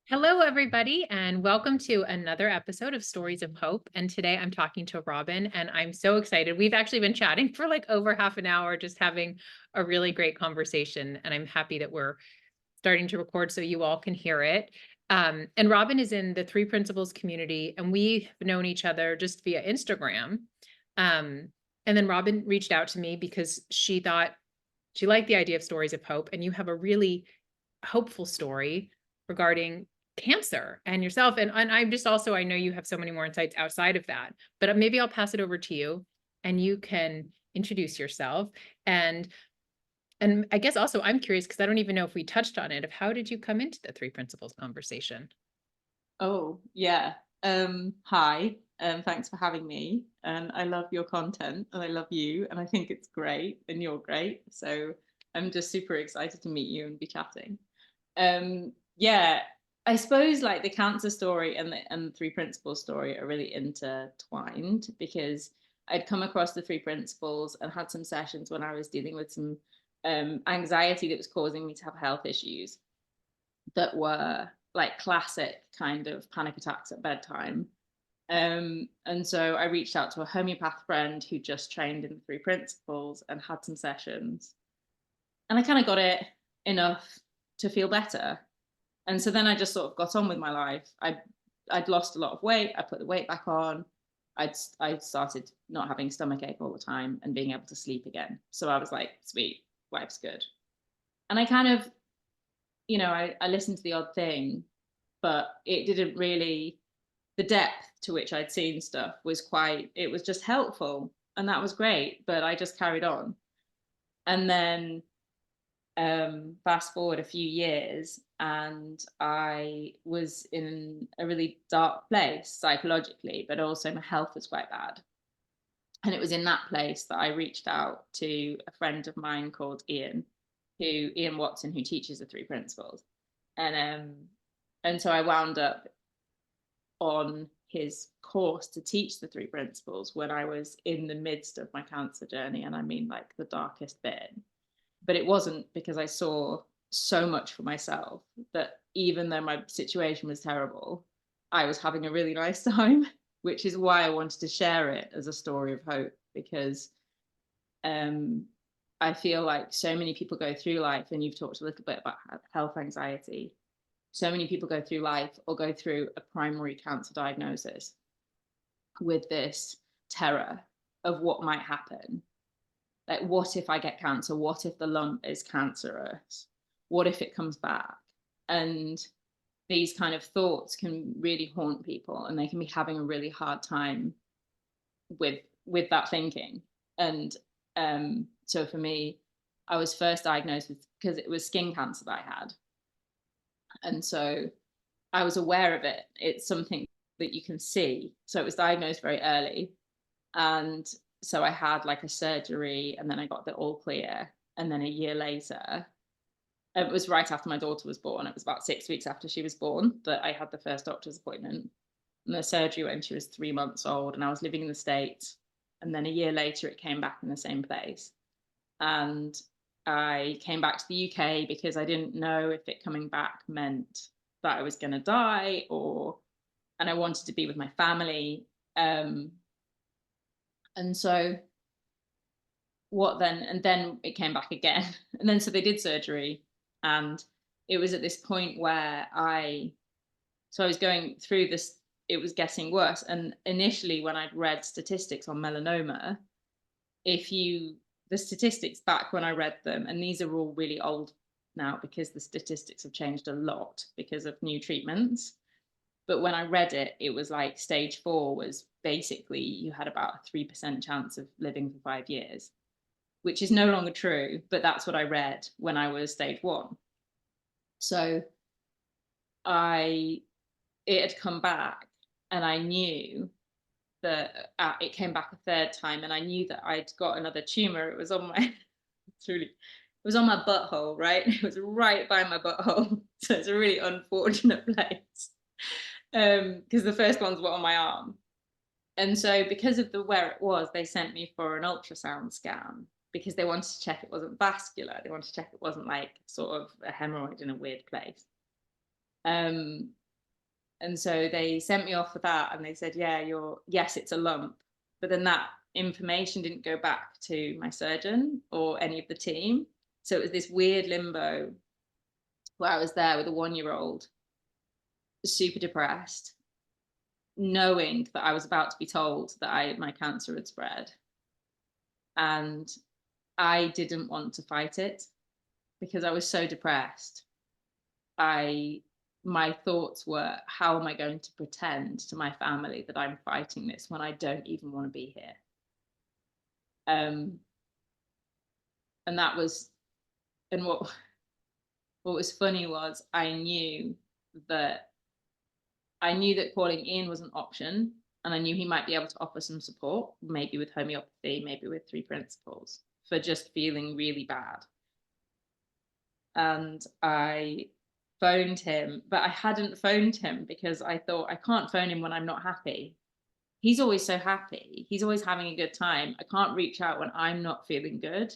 Hello, everybody, and welcome to another episode of Stories of Hope. And today I'm talking to Robyn, and I'm so excited. We've actually been chatting for like over half an hour, just having a really great conversation. And I'm happy that we're starting to record so you all can hear it. And Robyn is in the Three Principles community, and we've known each other just via Instagram. And then Robyn reached out to me because she thought she liked the idea of Stories of Hope, and you have a really hopeful story regarding cancer and yourself. And I'm just also, I know you have so many more insights outside of that, but maybe I'll pass it over to you and you can introduce yourself. And I guess also I'm curious because I don't even know if we touched on it, of how did you come into the Three Principles conversation? Oh, yeah. Hi, thanks for having me. And I love your content and I love you and I think it's great and you're great. So I'm just super excited to meet you and be chatting. Yeah, I suppose like the cancer story and the three principles story are really intertwined because I'd come across the three principles and had some sessions when I was dealing with some anxiety that was causing me to have health issues that were like classic kind of panic attacks at bedtime. And so I reached out to a homeopath friend who just trained in the three principles and had some sessions. And I kind of got it enough to feel better. And so then I just sort of got on with my life. I'd lost a lot of weight. I put the weight back on. I started not having stomach ache all the time and being able to sleep again. So I was like, sweet, life's good. And I kind of, I listened to the odd thing, but it didn't really, the depth to which I'd seen stuff was quite, it was just helpful. And that was great. But I just carried on. And then fast forward a few years, and I was in a really dark place psychologically, but also my health was quite bad. And it was in that place that I reached out to a friend of mine called Ian Watson, who teaches the three principles. And so I wound up on his course to teach the three principles when I was in the midst of my cancer journey. And I mean, like the darkest bit. But it wasn't, because I saw so much for myself that even though my situation was terrible, I was having a really nice time, which is why I wanted to share it as a story of hope, because um, I feel like so many people go through life, and you've talked a little bit about health anxiety. So many people go through life or go through a primary cancer diagnosis with this terror of what might happen. Like, what if I get cancer? What if the lump is cancerous? What if it comes back? And these kind of thoughts can really haunt people, and they can be having a really hard time with that thinking. And so for me, I was first diagnosed with, because it was skin cancer that I had, and so I was aware of it. It's something that you can see. So it was diagnosed very early. And so I had like a surgery, and then I got the all clear. And then a year later, it was right after my daughter was born. It was about 6 weeks after she was born that I had the first doctor's appointment. And the surgery when she was 3 months old, and I was living in the States. And then a year later, it came back in the same place. And I came back to the UK because I didn't know if it coming back meant that I was going to die, and I wanted to be with my family. And so what then? And then it came back again. And then so they did surgery. And it was at this point where I was going through this, it was getting worse. And initially, when I'd read statistics on melanoma, if you, the statistics back when I read them, and these are all really old now because the statistics have changed a lot because of new treatments. But when I read it, it was like stage 4 was basically you had about a 3% chance of living for 5 years, which is no longer true. But that's what I read when I was stage 1. So I, it had come back, and I knew that it came back a third time, and I knew that I'd got another tumor. It was on my, it's really, it was on my butthole, right? It was right by my butthole. So it's a really unfortunate place. Because the first ones were on my arm. And so because of the where it was, they sent me for an ultrasound scan because they wanted to check it wasn't vascular. They wanted to check it wasn't like sort of a hemorrhoid in a weird place. And so they sent me off for that, and they said, yeah, yes, it's a lump. But then that information didn't go back to my surgeon or any of the team. So it was this weird limbo where I was there with a 1 year old, super depressed, knowing that I was about to be told that my cancer had spread. And I didn't want to fight it because I was so depressed. I My thoughts were, how am I going to pretend to my family that I'm fighting this when I don't even want to be here? Um, and that was, and what was funny was that I knew that calling Ian was an option, and I knew he might be able to offer some support, maybe with homeopathy, maybe with three principles, for just feeling really bad. And I phoned him, but I hadn't phoned him because I thought, I can't phone him when I'm not happy. He's always so happy. He's always having a good time. I can't reach out when I'm not feeling good.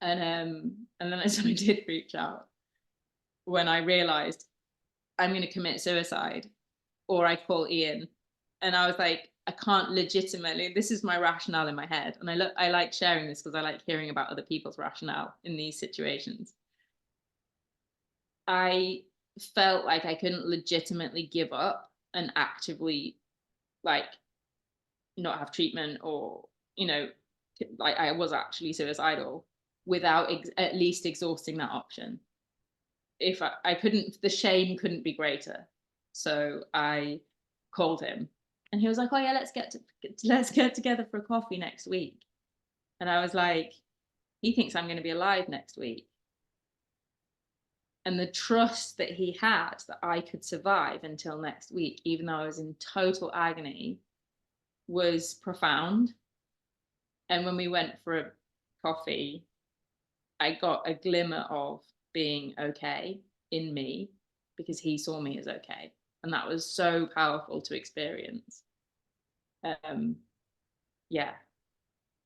And then I did reach out when I realized I'm going to commit suicide, or I call Ian. And I was like, I can't legitimately, this is my rationale in my head. And I like sharing this because I like hearing about other people's rationale in these situations. I felt like I couldn't legitimatately give up and actively, like, not have treatment, or, you know, like I was actually suicidal without at least exhausting that option. If I couldn't, the shame couldn't be greater. So I called him, and he was like, oh yeah, let's get together for a coffee next week. And I was like, he thinks I'm going to be alive next week. And the trust that he had that I could survive until next week, even though I was in total agony, was profound. And when we went for a coffee, I got a glimmer of being okay in me, because he saw me as okay. And that was so powerful to experience. Um, yeah,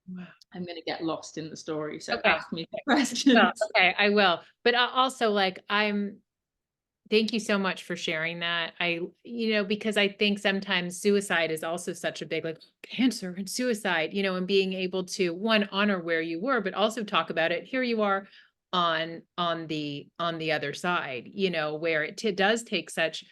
Wow. I'm going to get lost in the story. So Okay. ask me Well, questions. okay, I will. But also, like, thank you so much for sharing that. Because I think sometimes suicide is also such a big, like, cancer and suicide, and being able to, one, honor where you were, but also talk about it. Here you are on the other side, where it does take such,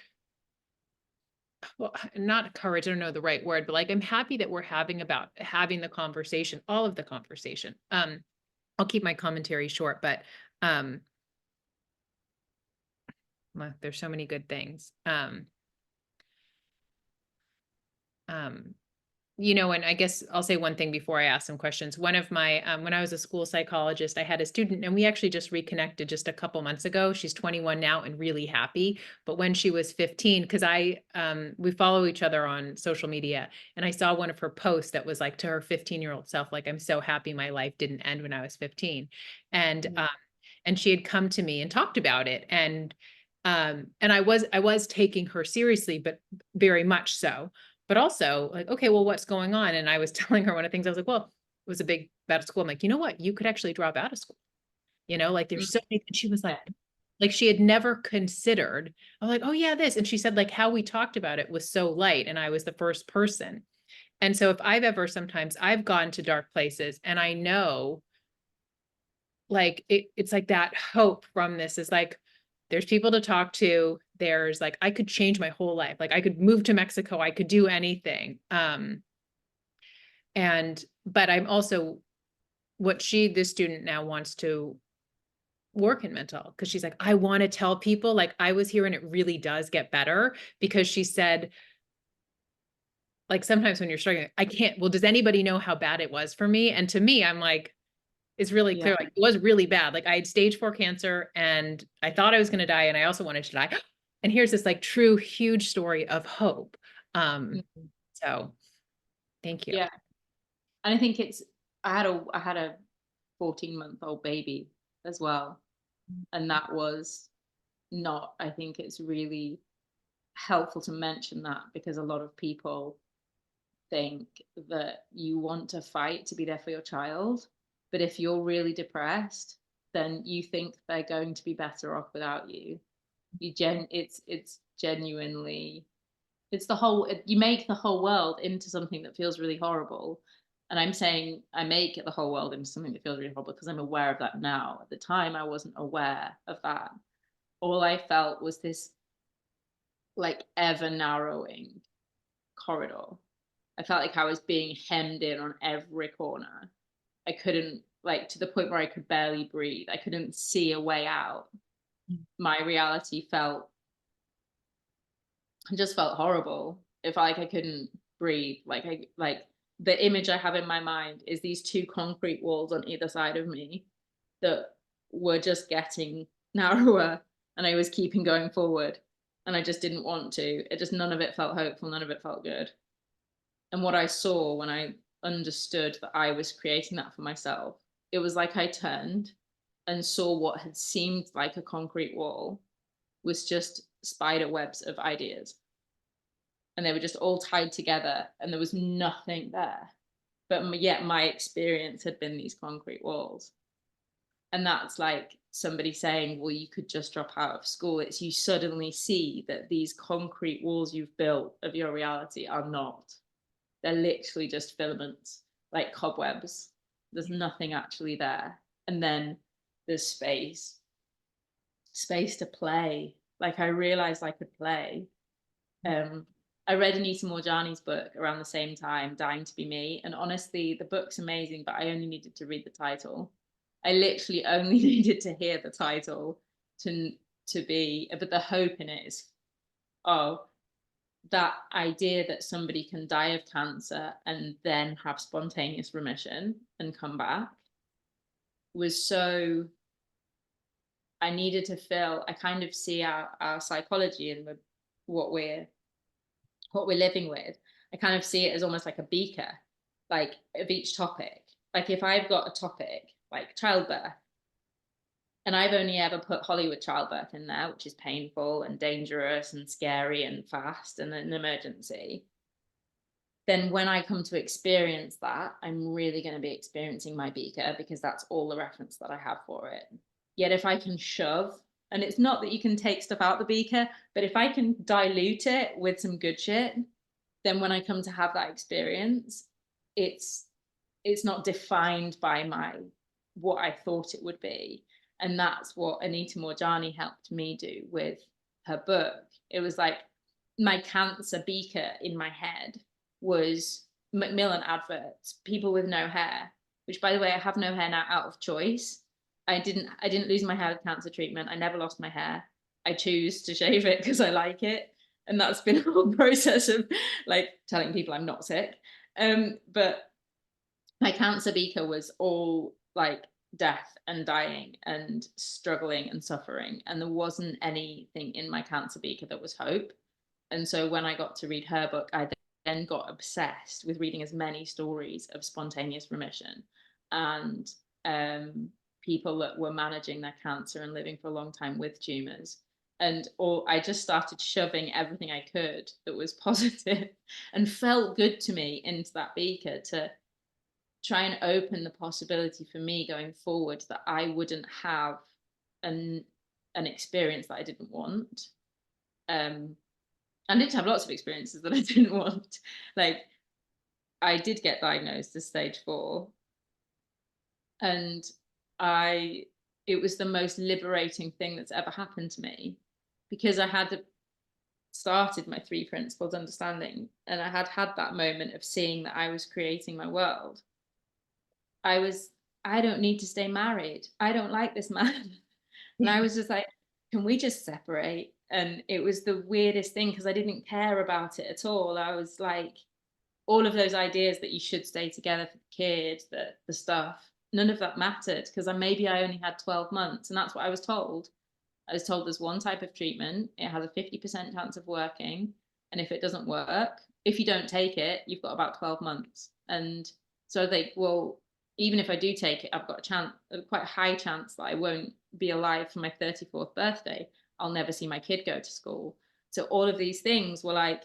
well, not courage, I don't know the right word, but like, I'm happy that we're having the conversation, all of the conversation. I'll keep my commentary short, but um well, there's so many good things. Um, and I guess I'll say one thing before I ask some questions. One of my, when I was a school psychologist, I had a student, and we actually just reconnected just a couple months ago. She's 21 now and really happy. But when she was 15, because we follow each other on social media, and I saw one of her posts that was like, to her 15-year-old self, like, I'm so happy my life didn't end when I was 15. And, Mm. and she had come to me and talked about it. And I was taking her seriously, but very much so. But also, like, okay, well, what's going on? And I was telling her one of the things, I was like, well, it was a big bad school. I'm like, you know what? You could actually drop out of school. Like, Mm. there's so many. And she was Yeah. like she had never considered. I'm like, oh yeah, this. And she said, like, how we talked about it was so light, and I was the first person. And so if sometimes I've gone to dark places, and I know, like, it's like that hope from this is like, there's people to talk to. There's, like, I could change my whole life. Like, I could move to Mexico. I could do anything. But I'm also, this student now wants to work in mental health, because she's like, I want to tell people, like, I was here and it really does get better, because she said, like, sometimes when you're struggling, I can't, well, does anybody know how bad it was for me? And to me, I'm like, it's really Yeah. clear, like, it was really bad. Like, I had stage 4 cancer, and I thought I was going to die, and I also wanted to die. And here's this, like, true huge story of hope. Mhm. So thank you. Yeah. And I think I had a 14-month-old baby as well. And that was not, I think it's really helpful to mention that, because a lot of people think that you want to fight to be there for your child. But if you're really depressed, then you think they're going to be better off without you. It's genuinely, it's the whole, you make the whole world into something that feels really horrible. And I'm saying I make it the whole world into something that feels really horrible because I'm aware of that now. At the time, I wasn't aware of that. All I felt was this like ever narrowing corridor. I felt like I was being hemmed in on every corner. I couldn't, like, to the point where I could barely breathe. I couldn't see a way out. My reality felt, just felt horrible. It felt like I couldn't breathe. Like the image I have in my mind is these two concrete walls on either side of me that were just getting narrower, and I was keeping going forward, and I just didn't want to. It just, none of it felt hopeful, none of it felt good. And what I saw when I understood that I was creating that for myself, it was like I turned and saw what had seemed like a concrete wall was just spider webs of ideas. And they were just all tied together, and there was nothing there. But yet my experience had been these concrete walls. And that's like somebody saying, well, you could just drop out of school. It's, you suddenly see that these concrete walls you've built of your reality are not. They're literally just filaments, like cobwebs. There's nothing actually there. And then there's space to play. Like I realized I could play. I read Anita Morjani's book around the same time, Dying to Be Me. And honestly, the book's amazing, but I only needed to read the title. I literally only needed to hear the title to be, but the hope in it is, oh, that idea that somebody can die of cancer and then have spontaneous remission and come back was so, I needed to feel, I kind of see our psychology and what we're what we're living with. I kind of see it as almost like a beaker, like of each topic. Like if I've got a topic like childbirth, and I've only ever put Hollywood childbirth in there, which is painful and dangerous and scary and fast and an emergency, then when I come to experience that, I'm really going to be experiencing my beaker because that's all the reference that I have for it. Yet if I can shove, and it's not that you can take stuff out the beaker, but if I can dilute it with some good shit, then when I come to have that experience, it's not defined by my what I thought it would be. And that's what Anita Morjani helped me do with her book. It was like my cancer beaker in my head was Macmillan adverts, people with no hair, which by the way, I have no hair now out of choice. I didn't lose my hair with cancer treatment. I never lost my hair. I choose to shave it because I like it. And that's been a whole process of like telling people I'm not sick. But my cancer beaker was all like death and dying and struggling and suffering. And there wasn't anything in my cancer beaker that was hope. And so when I got to read her book, I then got obsessed with reading as many stories of spontaneous remission and people that were managing their cancer and living for a long time with tumors. And I just started shoving everything I could that was positive and felt good to me into that beaker to try and open the possibility for me going forward that I wouldn't have an experience that I didn't want. I did have lots of experiences that I didn't want. Like I did get diagnosed as stage 4, and it was the most liberating thing that's ever happened to me because I had started my 3 principles understanding, and I had that moment of seeing that I was creating my world. I don't need to stay married. I don't like this man. And I was just like, can we just separate? And it was the weirdest thing because I didn't care about it at all. I was like, all of those ideas that you should stay together for the kid, the stuff, none of that mattered because maybe I only had 12 months. And that's what I was told. I was told there's one type of treatment, it has a 50% chance of working. And if it doesn't work, if you don't take it, you've got about 12 months. And so they, well, even if I do take it, I've got a quite high chance that I won't be alive for my 34th birthday. I'll never see my kid go to school. So all of these things were like,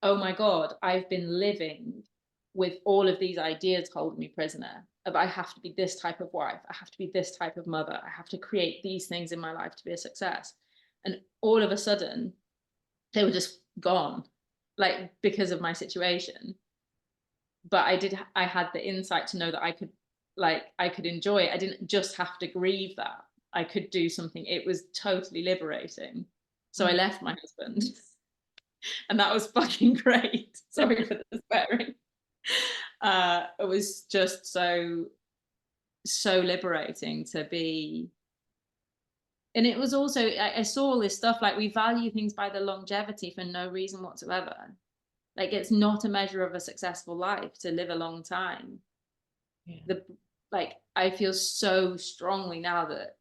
oh my God, I've been living with all of these ideas holding me prisoner of I have to be this type of wife, I have to be this type of mother, I have to create these things in my life to be a success. And all of a sudden, they were just gone, like because of my situation. But I had the insight to know that I could enjoy it. I didn't just have to grieve that. I could do something. It was totally liberating. So I Mm. left my husband and that was fucking great. Sorry for the swearing. It was just so liberating to be. And it was also, I saw all this stuff, like we value things by the longevity for no reason whatsoever. Like it's not a measure of a successful life to live a long time. Yeah. The like I feel so strongly now that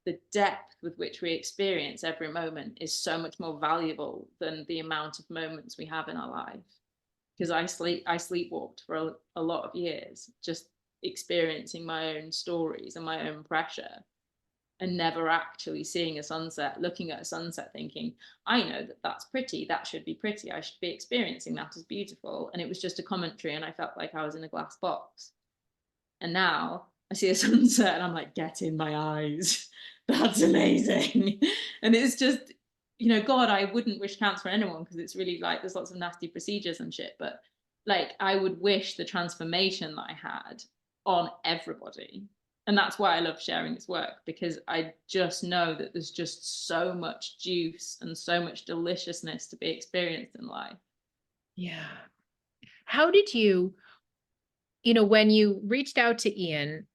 the depth with which we experience every moment is so much more valuable than the amount of moments we have in our life. Because I sleepwalked for a lot of years, just experiencing my own stories and my own pressure, and never actually seeing a sunset, looking at a sunset thinking, I know that that's pretty, that should be pretty, I should be experiencing that as beautiful. And it was just a commentary and I felt like I was in a glass box. And now I see a sunset and I'm like, get in my eyes. That's amazing. And it's just, God, I wouldn't wish cancer on anyone because it's really like there's lots of nasty procedures and shit. But like I would wish the transformation that I had on everybody. And that's why I love sharing this work, because I just know that there's just so much juice and so much deliciousness to be experienced in life. Yeah. How did when you reached out to Ian,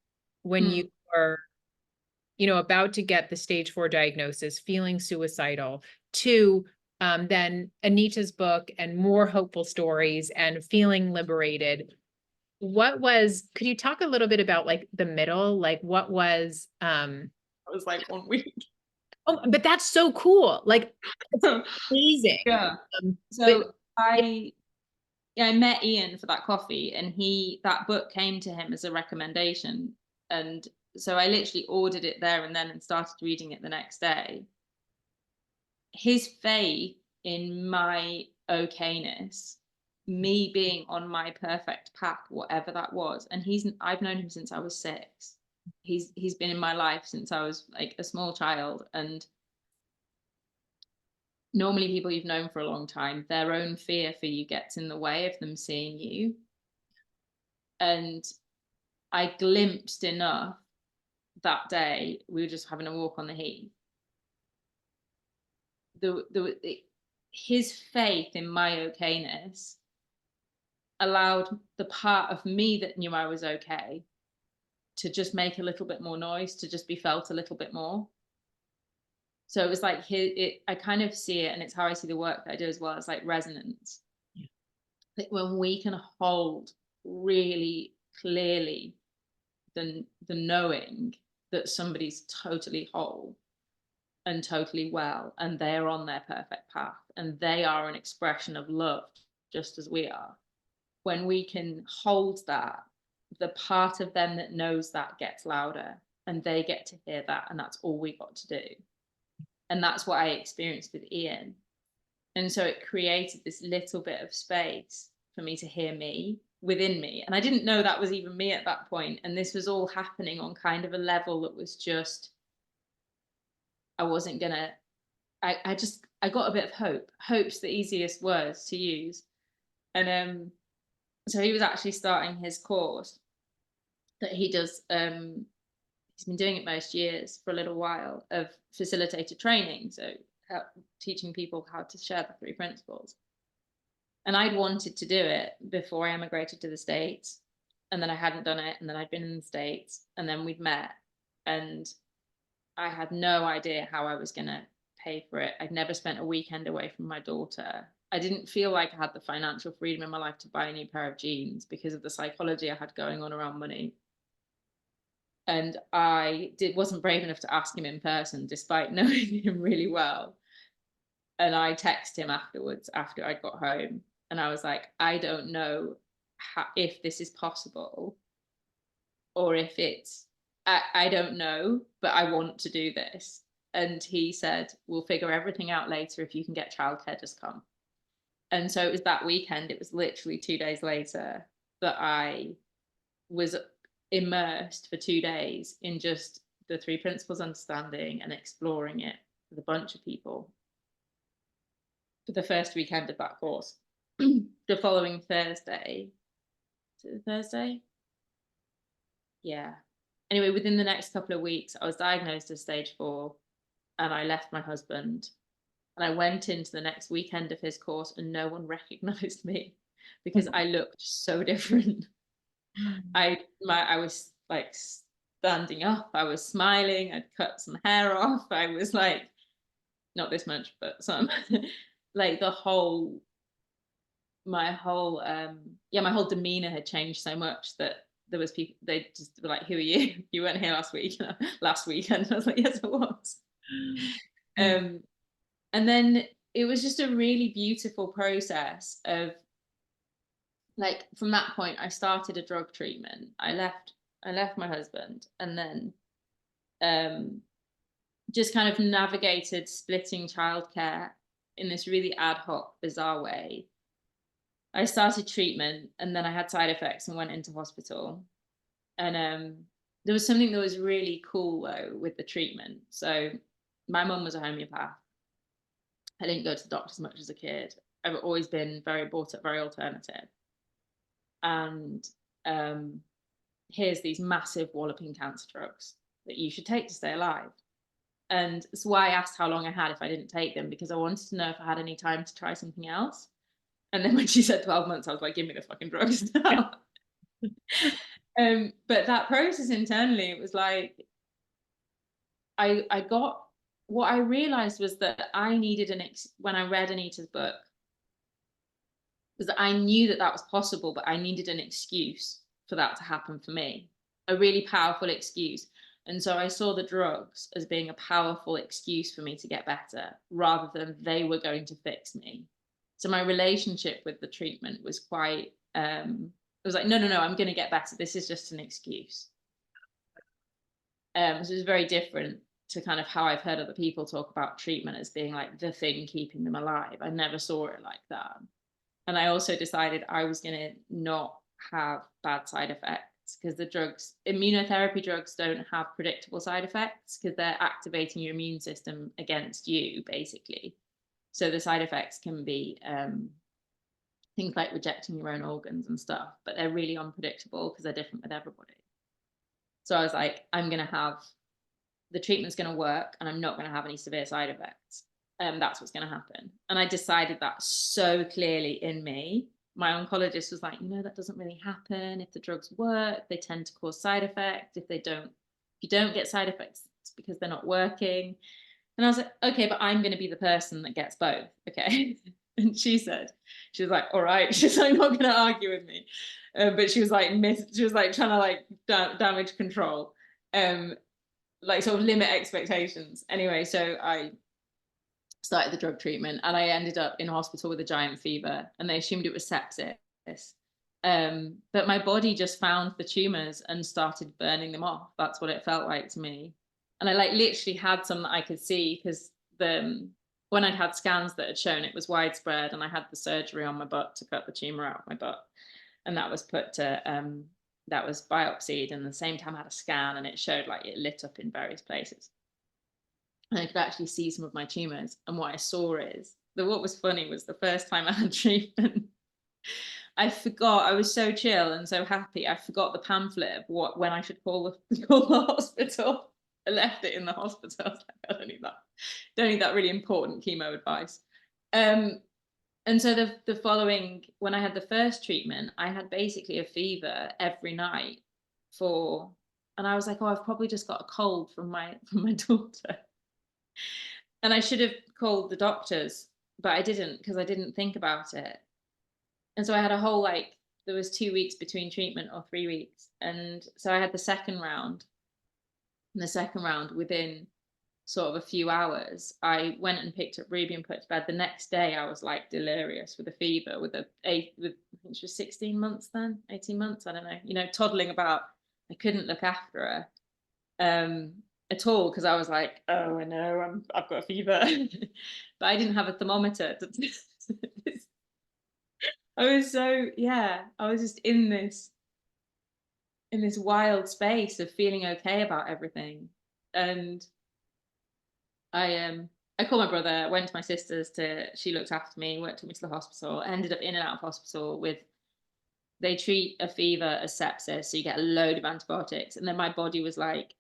when you Mm. were, about to get the stage 4 diagnosis, feeling suicidal, to then Anita's book and more hopeful stories and feeling liberated. Could you talk a little bit about like the middle? Like what was, I was like 1 week. oh, but that's so cool. Like, it's amazing. Yeah. But So I met Ian for that coffee, and that book came to him as a recommendation. And so I literally ordered it there and then and started reading it the next day. His faith in my okayness, me being on my perfect path, whatever that was. And I've known him since I was 6. He's been in my life since I was like a small child. And normally people you've known for a long time, their own fear for you gets in the way of them seeing you. And I glimpsed enough that day. We were just having a walk on the heath. His faith in my okayness allowed the part of me that knew I was okay to just make a little bit more noise, to just be felt a little bit more. So it was like I kind of see it, and it's how I see the work that I do as well. It's like resonance. Yeah. That when we can hold really clearly the knowing that somebody's totally whole and totally well, and they're on their perfect path, and they are an expression of love just as we are. When we can hold that, the part of them that knows that gets louder, and they get to hear that, and that's all we got to do. And that's what I experienced with Ian. And so it created this little bit of space for me to hear me within me. And I didn't know that was even me at that point. And this was all happening on kind of a level that was just, I wasn't gonna, I got a bit of hope. Hope's the easiest words to use. And so he was actually starting his course that he does. He's been doing it most years for a little while, of facilitated training. So teaching people how to share the 3 principles. And I'd wanted to do it before I emigrated to the States. And then I hadn't done it. And then I'd been in the States. And then we'd met. And I had no idea how I was going to pay for it. I'd never spent a weekend away from my daughter. I didn't feel like I had the financial freedom in my life to buy a new pair of jeans because of the psychology I had going on around money. And I wasn't brave enough to ask him in person, despite knowing him really well. And I texted him afterwards, after I got home, and I was like, I don't know if this is possible, or if I don't know, but I want to do this. And he said, we'll figure everything out later. If you can get childcare, just come. And so it was that weekend, it was literally 2 days later, that I was immersed for 2 days in just the three principles understanding and exploring it with a bunch of people for the first weekend of that course. The following Thursday, is it the Thursday? Yeah. Anyway, within the next couple of weeks, I was diagnosed as stage 4, and I left my husband. And I went into the next weekend of his course, and no one recognized me because I looked so different. I was like standing up, I was smiling, I'd cut some hair off, I was like, not this much, but some, like my whole demeanor had changed so much that there was people, they just were like, who are you? You weren't here last week, last weekend. I was like, yes, I was. Um, and then it was just a really beautiful process of, like, from that point, I started a drug treatment. I left my husband, and then um, just kind of navigated splitting childcare in this really ad hoc, bizarre way. I started treatment, and then I had side effects and went into hospital. And there was something that was really cool though with the treatment. So my mum was a homeopath. I didn't go to the doctors much as a kid. I've always been very brought up very alternative. And um, here's these massive walloping cancer drugs that you should take to stay alive. And that's why I asked how long I had if I didn't take them, because I wanted to know if I had any time to try something else. And then when she said 12 months, I was like, give me the fucking drugs now. But that process internally, it was like, I got, what I realized was that I needed when I read Anita's book, was that I knew that that was possible, but I needed an excuse for that to happen for me, a really powerful excuse. And so I saw the drugs as being a powerful excuse for me to get better rather than they were going to fix me. So my relationship with the treatment was quite, it was like, no, I'm going to get better. This is just an excuse. So it was very different to kind of how I've heard other people talk about treatment as being like the thing keeping them alive. I never saw it like that. And I also decided I was going to not have bad side effects, because the drugs, immunotherapy drugs, don't have predictable side effects because they're activating your immune system against you, basically. So the side effects can be things like rejecting your own organs and stuff, but they're really unpredictable because they're different with everybody. So I was like, the treatment's going to work and I'm not going to have any severe side effects. That's what's going to happen. And I decided that so clearly in me. My oncologist was like, that doesn't really happen. If the drugs work, they tend to cause side effects. If you don't get side effects, it's because they're not working. And I was like, okay, but I'm going to be the person that gets both. Okay. And she was like, all right. She's like, not going to argue with me. But she was like, trying to like damage control. Like sort of limit expectations. Anyway, so I started the drug treatment and I ended up in hospital with a giant fever, and they assumed it was sepsis. But my body just found the tumors and started burning them off. That's what it felt like to me. And I like literally had some that I could see, because when I'd had scans that had shown it was widespread, and I had the surgery on my butt to cut the tumor out of my butt, and that was that was biopsied, and at the same time I had a scan and it showed like it lit up in various places. And I could actually see some of my tumors. And what I saw is that what was funny was the first time I had treatment, I forgot, I was so chill and so happy. I forgot the pamphlet of when I should call the hospital. I left it in the hospital. I was like, I don't need that. Don't need that really important chemo advice. And so the following, when I had the first treatment, I had basically a fever every night and I was like, oh, I've probably just got a cold from my daughter. And I should have called the doctors, but I didn't, because I didn't think about it. And so I had a whole, like, there was 2 weeks between treatment, or 3 weeks. And so I had the second round. And the second round, within sort of a few hours, I went and picked up Ruby and put her to bed. The next day I was like delirious with a fever, with I think she was 16 months then, 18 months, I don't know, toddling about. I couldn't look after her at all, because I was like, oh, I know, I've got a fever. But I didn't have a thermometer. I was just in this in this wild space of feeling okay about everything. And I called my brother, went to my sister's she looked after me, took me to the hospital, ended up in and out of hospital with, they treat a fever as sepsis, so you get a load of antibiotics. And then my body was like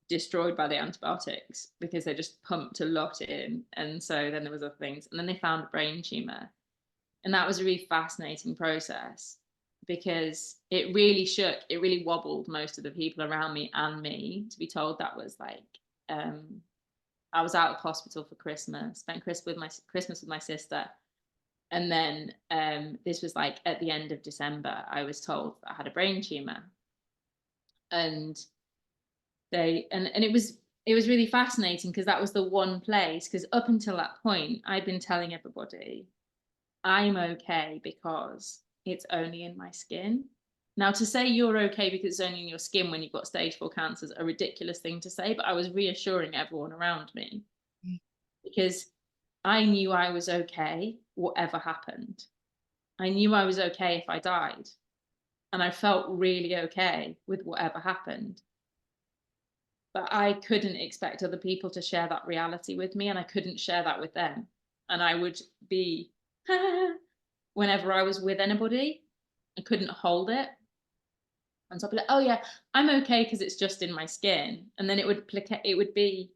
destroyed by the antibiotics because they just pumped a lot in. And so then there was other things. And then they found a brain tumor. And that was a really fascinating process because it really wobbled most of the people around me and me to be told that was like, I was out of hospital for Christmas, spent Christmas with my sister. And then this was like at the end of December, I was told I had a brain tumor. And it was really fascinating because that was the one place, because up until that point, I'd been telling everybody, I'm okay because it's only in my skin. Now, to say you're okay because it's only in your skin when you've got stage 4 cancer is a ridiculous thing to say, but I was reassuring everyone around me because I knew I was okay, whatever happened. I knew I was okay if I died. And I felt really okay with whatever happened. But I couldn't expect other people to share that reality with me, and I couldn't share that with them. And I would be, whenever I was with anybody, I couldn't hold it. And so I'd be like, oh yeah, I'm okay because it's just in my skin. And then it would be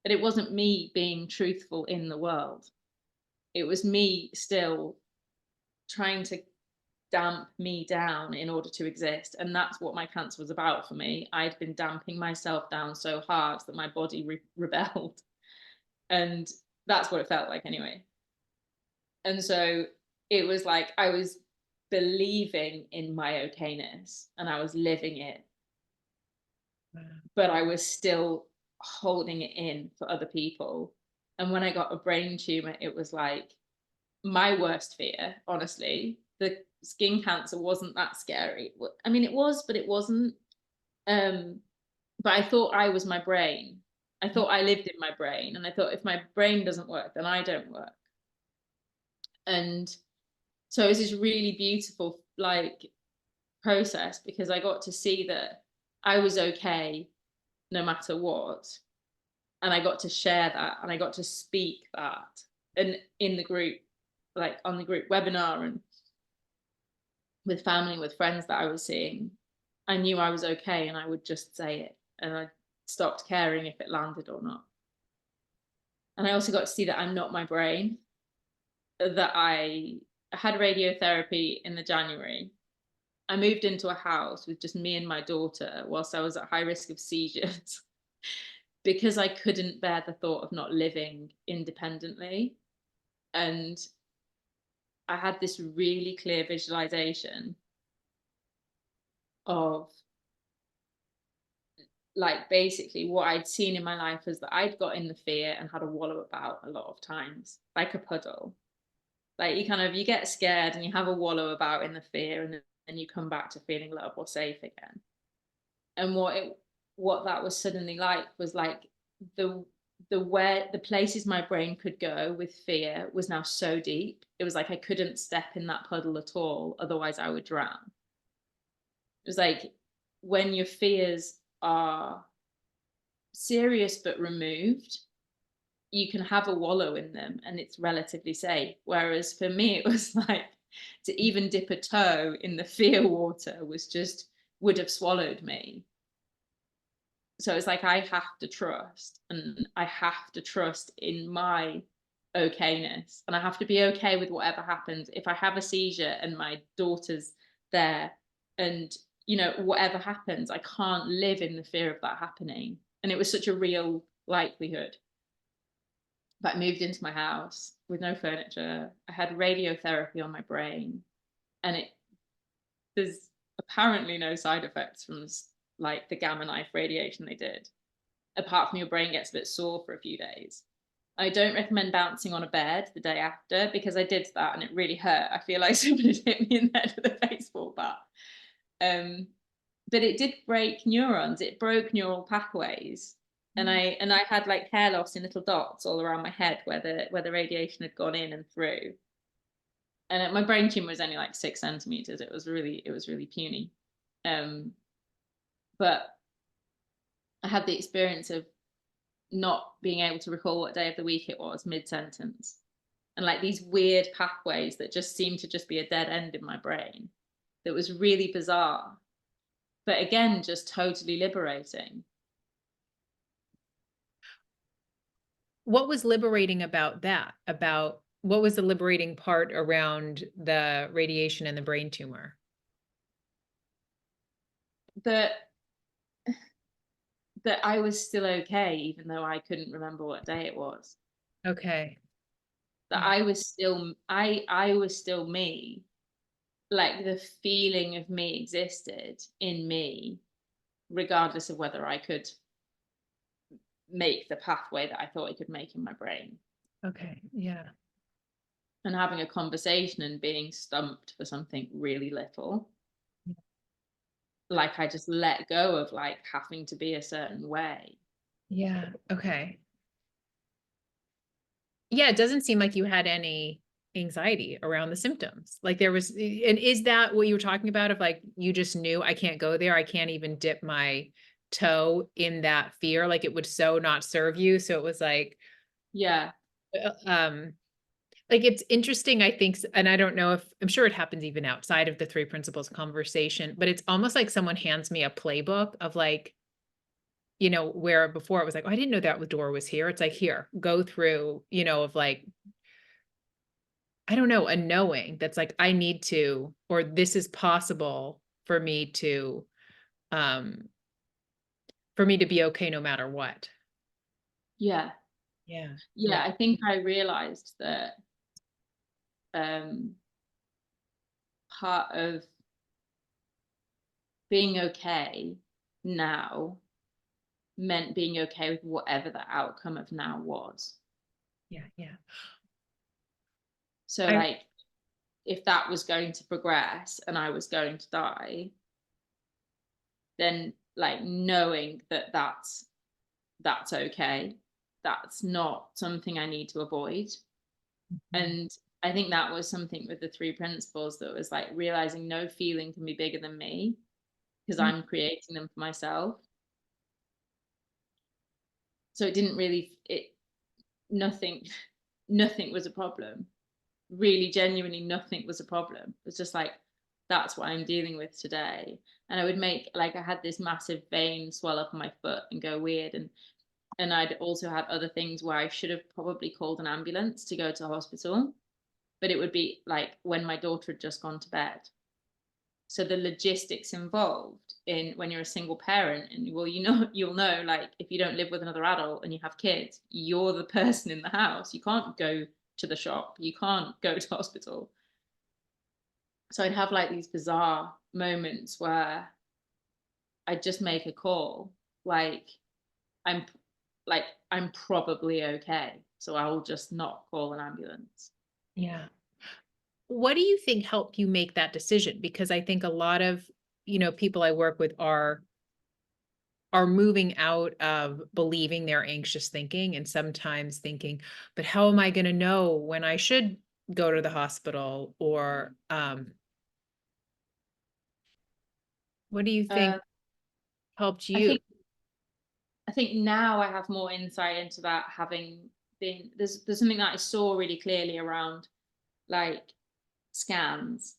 that it wasn't me being truthful in the world. It was me still trying to damp me down in order to exist. And that's what my cancer was about for me. I'd been damping myself down so hard that my body rebelled. And that's what it felt like anyway. And so it was like I was believing in my okayness and I was living it, but I was still holding it in for other people. And when I got a brain tumor, it was like my worst fear, honestly. The skin cancer wasn't that scary. I mean, it was, but it wasn't. But I thought I was my brain. I thought I lived in my brain. And I thought if my brain doesn't work, then I don't work. And so it was this really beautiful, like, process because I got to see that I was okay no matter what. And I got to share that and I got to speak that. And in the group, like on the group webinar and with family, with friends that I was seeing, I knew I was okay and I would just say it. And I stopped caring if it landed or not. And I also got to see that I'm not my brain, that I had radiotherapy in the January. I moved into a house with just me and my daughter whilst I was at high risk of seizures because I couldn't bear the thought of not living independently. And I had this really clear visualization of, like, basically what I'd seen in my life was that I'd got in the fear and had a wallow about a lot of times, like a puddle. Like you get scared and you have a wallow about in the fear, and then you come back to feeling loved or safe again. And what that was suddenly like was like the the places my brain could go with fear was now so deep. It was like I couldn't step in that puddle at all, otherwise I would drown. It was like when your fears are serious but removed, you can have a wallow in them and it's relatively safe. Whereas for me, it was like to even dip a toe in the fear water would have swallowed me. So it's like I have to trust, and I have to trust in my okayness, and I have to be okay with whatever happens. If I have a seizure and my daughter's there, and whatever happens, I can't live in the fear of that happening. And it was such a real likelihood. But I moved into my house with no furniture. I had radiotherapy on my brain, and there's apparently no side effects from like the gamma knife radiation they did, apart from your brain gets a bit sore for a few days. I don't recommend bouncing on a bed the day after because I did that and it really hurt. I feel like someone had hit me in the head with a baseball bat. But it did break neurons. It broke neural pathways. And I had like hair loss in little dots all around my head where the radiation had gone in and through. And my brain tumor was only like 6 centimeters. It was really puny. But I had the experience of not being able to recall what day of the week it was mid-sentence, and like these weird pathways that just seemed to just be a dead end in my brain. That was really bizarre, but again, just totally liberating. What was liberating about that? About what was the liberating part around the radiation and the brain tumor? That that I was still okay, even though I couldn't remember what day it was. Okay. That Yeah. I was still me. Like the feeling of me existed in me, regardless of whether I could make the pathway that I thought I could make in my brain. Okay. Yeah. And having a conversation and being stumped for something really little. Like I just let go of like having to be a certain way. Yeah. Okay. Yeah, it doesn't seem like you had any anxiety around the symptoms. Like there was, and is that what you were talking about of like, you just knew I can't go there. I can't even dip my toe in that fear. Like it would so not serve you. So it was Yeah. uh, um, like it's interesting, I think, and I don't know if I'm sure it happens even outside of the three principles conversation, but it's almost like someone hands me a playbook of like, where before it was like, oh, I didn't know that door was here. It's like, here, go through, of like, I don't know, a knowing that's like, I need to, or this is possible um, for me to be okay no matter what. Yeah. Yeah. Yeah. Yeah. I think I realized that um part of being okay now meant being okay with whatever the outcome of now was. Yeah. Yeah. So I, like if that was going to progress and I was going to die, then like knowing that that's okay. That's not something I need to avoid. Mhm. And I think that was something with the three principles that was like realizing no feeling can be bigger than me because Mm, I'm creating them for myself. So it didn't really it nothing nothing was a problem. Really genuinely nothing was a problem. It was just like that's what I'm dealing with today. And I would make like I had this massive vein swell up on my foot and go weird, and I'd also had other things where I should have probably called an ambulance to go to hospital, but it would be like when my daughter had just gone to bed. So the logistics involved in when you're a single parent, and well, you'll know, like if you don't live with another adult and you have kids, you're the person in the house. You can't go to the shop, you can't go to hospital. So I'd have like these bizarre moments where I'd just make a call, like I'm I'm probably okay, so I will just not call an ambulance. yeah. What do you think helped you make that decision? Because I think a lot of, people I work with are moving out of believing their anxious thinking and sometimes thinking, but how am I going to know when I should go to the hospital? Or what do you think Uh, helped I you? think I think now I have more insight into that, having been there's something that I saw really clearly around like scans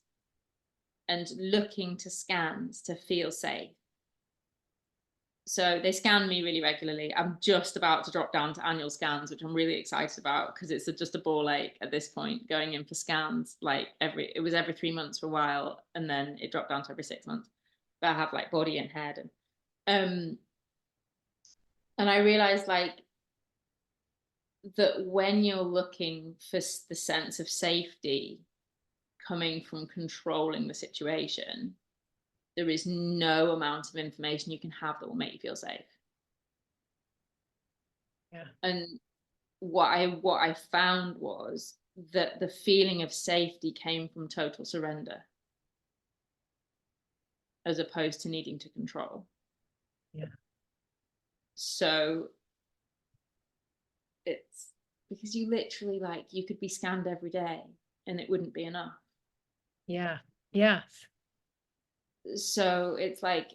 and looking to scans to feel safe. So they scan me really regularly. I'm just about to drop down to annual scans, which I'm really excited about because it's just a ball ache at this point going in for scans. Like it was every 3 months for a while, and then it dropped down to every 6 months. But I have like body and head, um, and I realized like that when you're looking for the sense of safety coming from controlling the situation, there is no amount of information you can have that will make you feel safe. Yeah. And what I found was that the feeling of safety came from total surrender as opposed to needing to control. Yeah. So it's because you literally like you could be scanned every day and it wouldn't be enough. Yeah. Yes. So it's like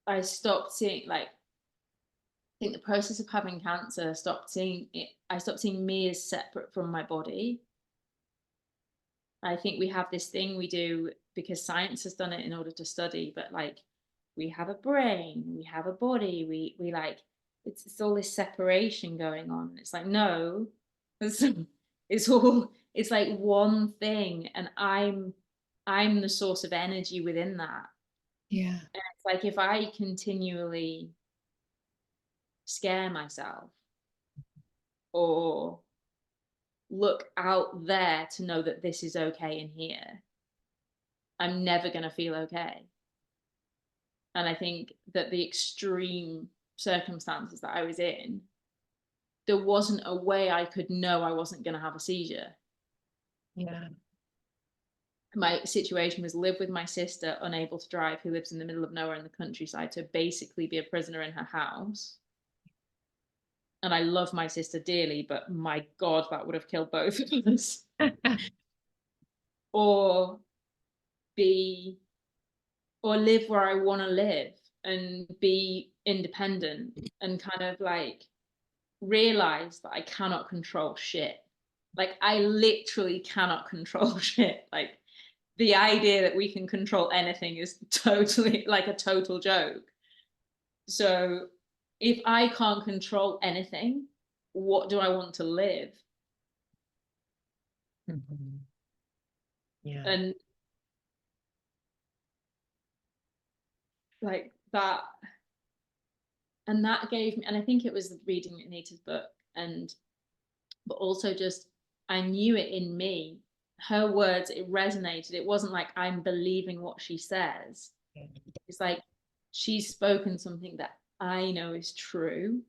I stopped seeing, like, I think the process of having cancer, I stopped seeing me as separate from my body. I think we have this thing we do because science has done it in order to study, but like, we have a brain, we have a body, we like, it's all this separation going on. It's like, no, it's, it's like one thing, and I'm the source of energy within that. Yeah. And it's like, if I continually scare myself or look out there to know that this is okay in here, I'm never going to feel okay. And I think that the extreme circumstances that I was in, there wasn't a way I could know I wasn't going to have a seizure. Yeah. My situation was live with my sister, unable to drive, who lives in the middle of nowhere in the countryside, to basically be a prisoner in her house. And I love my sister dearly, but my God, that would have killed both of us. Or be, or live where I want to live and be independent and kind of like realize that I cannot control shit. Like, I literally cannot control shit. Like, the idea that we can control anything is totally like a total joke. So if I can't control anything, what do I want to live? Mhm. Yeah. And like that, and that gave me, and I think it was reading Anita's book, and but also just, I knew it in me. Her words, it resonated. It wasn't like I'm believing what she says. It's like she's spoken something that I know is true.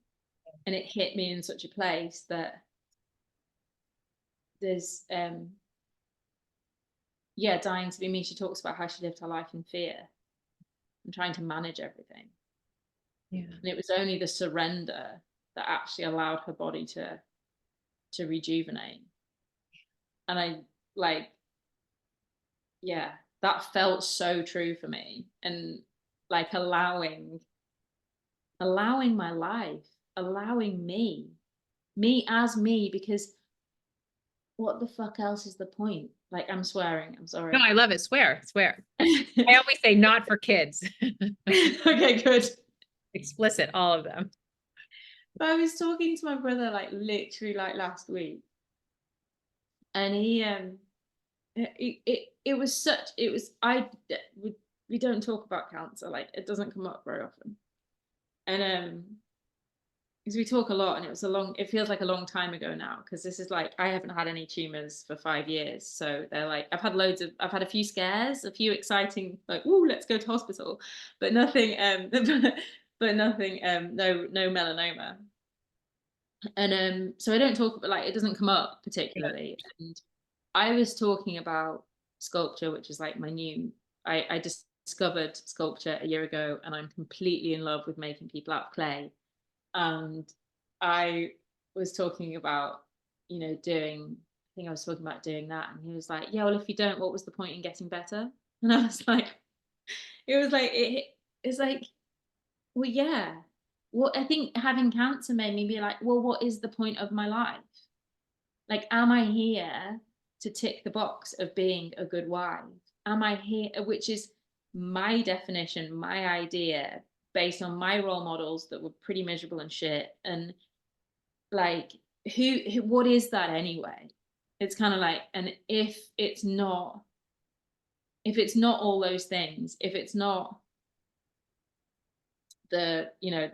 And it hit me in such a place that there's yeah, dying to be me. She talks about how she lived her life in fear and trying to manage everything. Yeah. And it was only the surrender that actually allowed her body to rejuvenate. And I like, yeah, that felt so true for me. And like allowing my life, allowing me as me, because what the fuck else is the point? Like, I'm swearing, I'm No, sorry. I love it. Swear, swear. I always say not for kids. Okay, good. Explicit, all of them. But I was talking to my brother like literally like last week, and it was such, it was, we don't talk about cancer, like it doesn't come up very often. And because we talk a lot, and it feels like a long time ago now, because this is like, I haven't had any tumors for 5 years. So they're like, I've had a few scares, a few exciting, like, ooh, let's go to hospital, but nothing, but nothing, no melanoma. And so I don't talk about, like, it doesn't come up Yeah. particularly. And I was talking about sculpture, which is like I discovered sculpture a year ago, and I'm completely in love with making people out of clay. And I was talking about, I think I was talking about doing that. And he was like, yeah, well, if you don't, what was the point in getting better? And I was like, it was like, it's like, well, yeah. Well, I think having cancer made me be like, well, what is the point of my life? Like, am I here to tick the box of being a good wife? Am I here, which is my definition, my idea, based on my role models that were pretty miserable and shit. And like, what is that anyway? It's kind of like, and if it's not all those things, if it's not the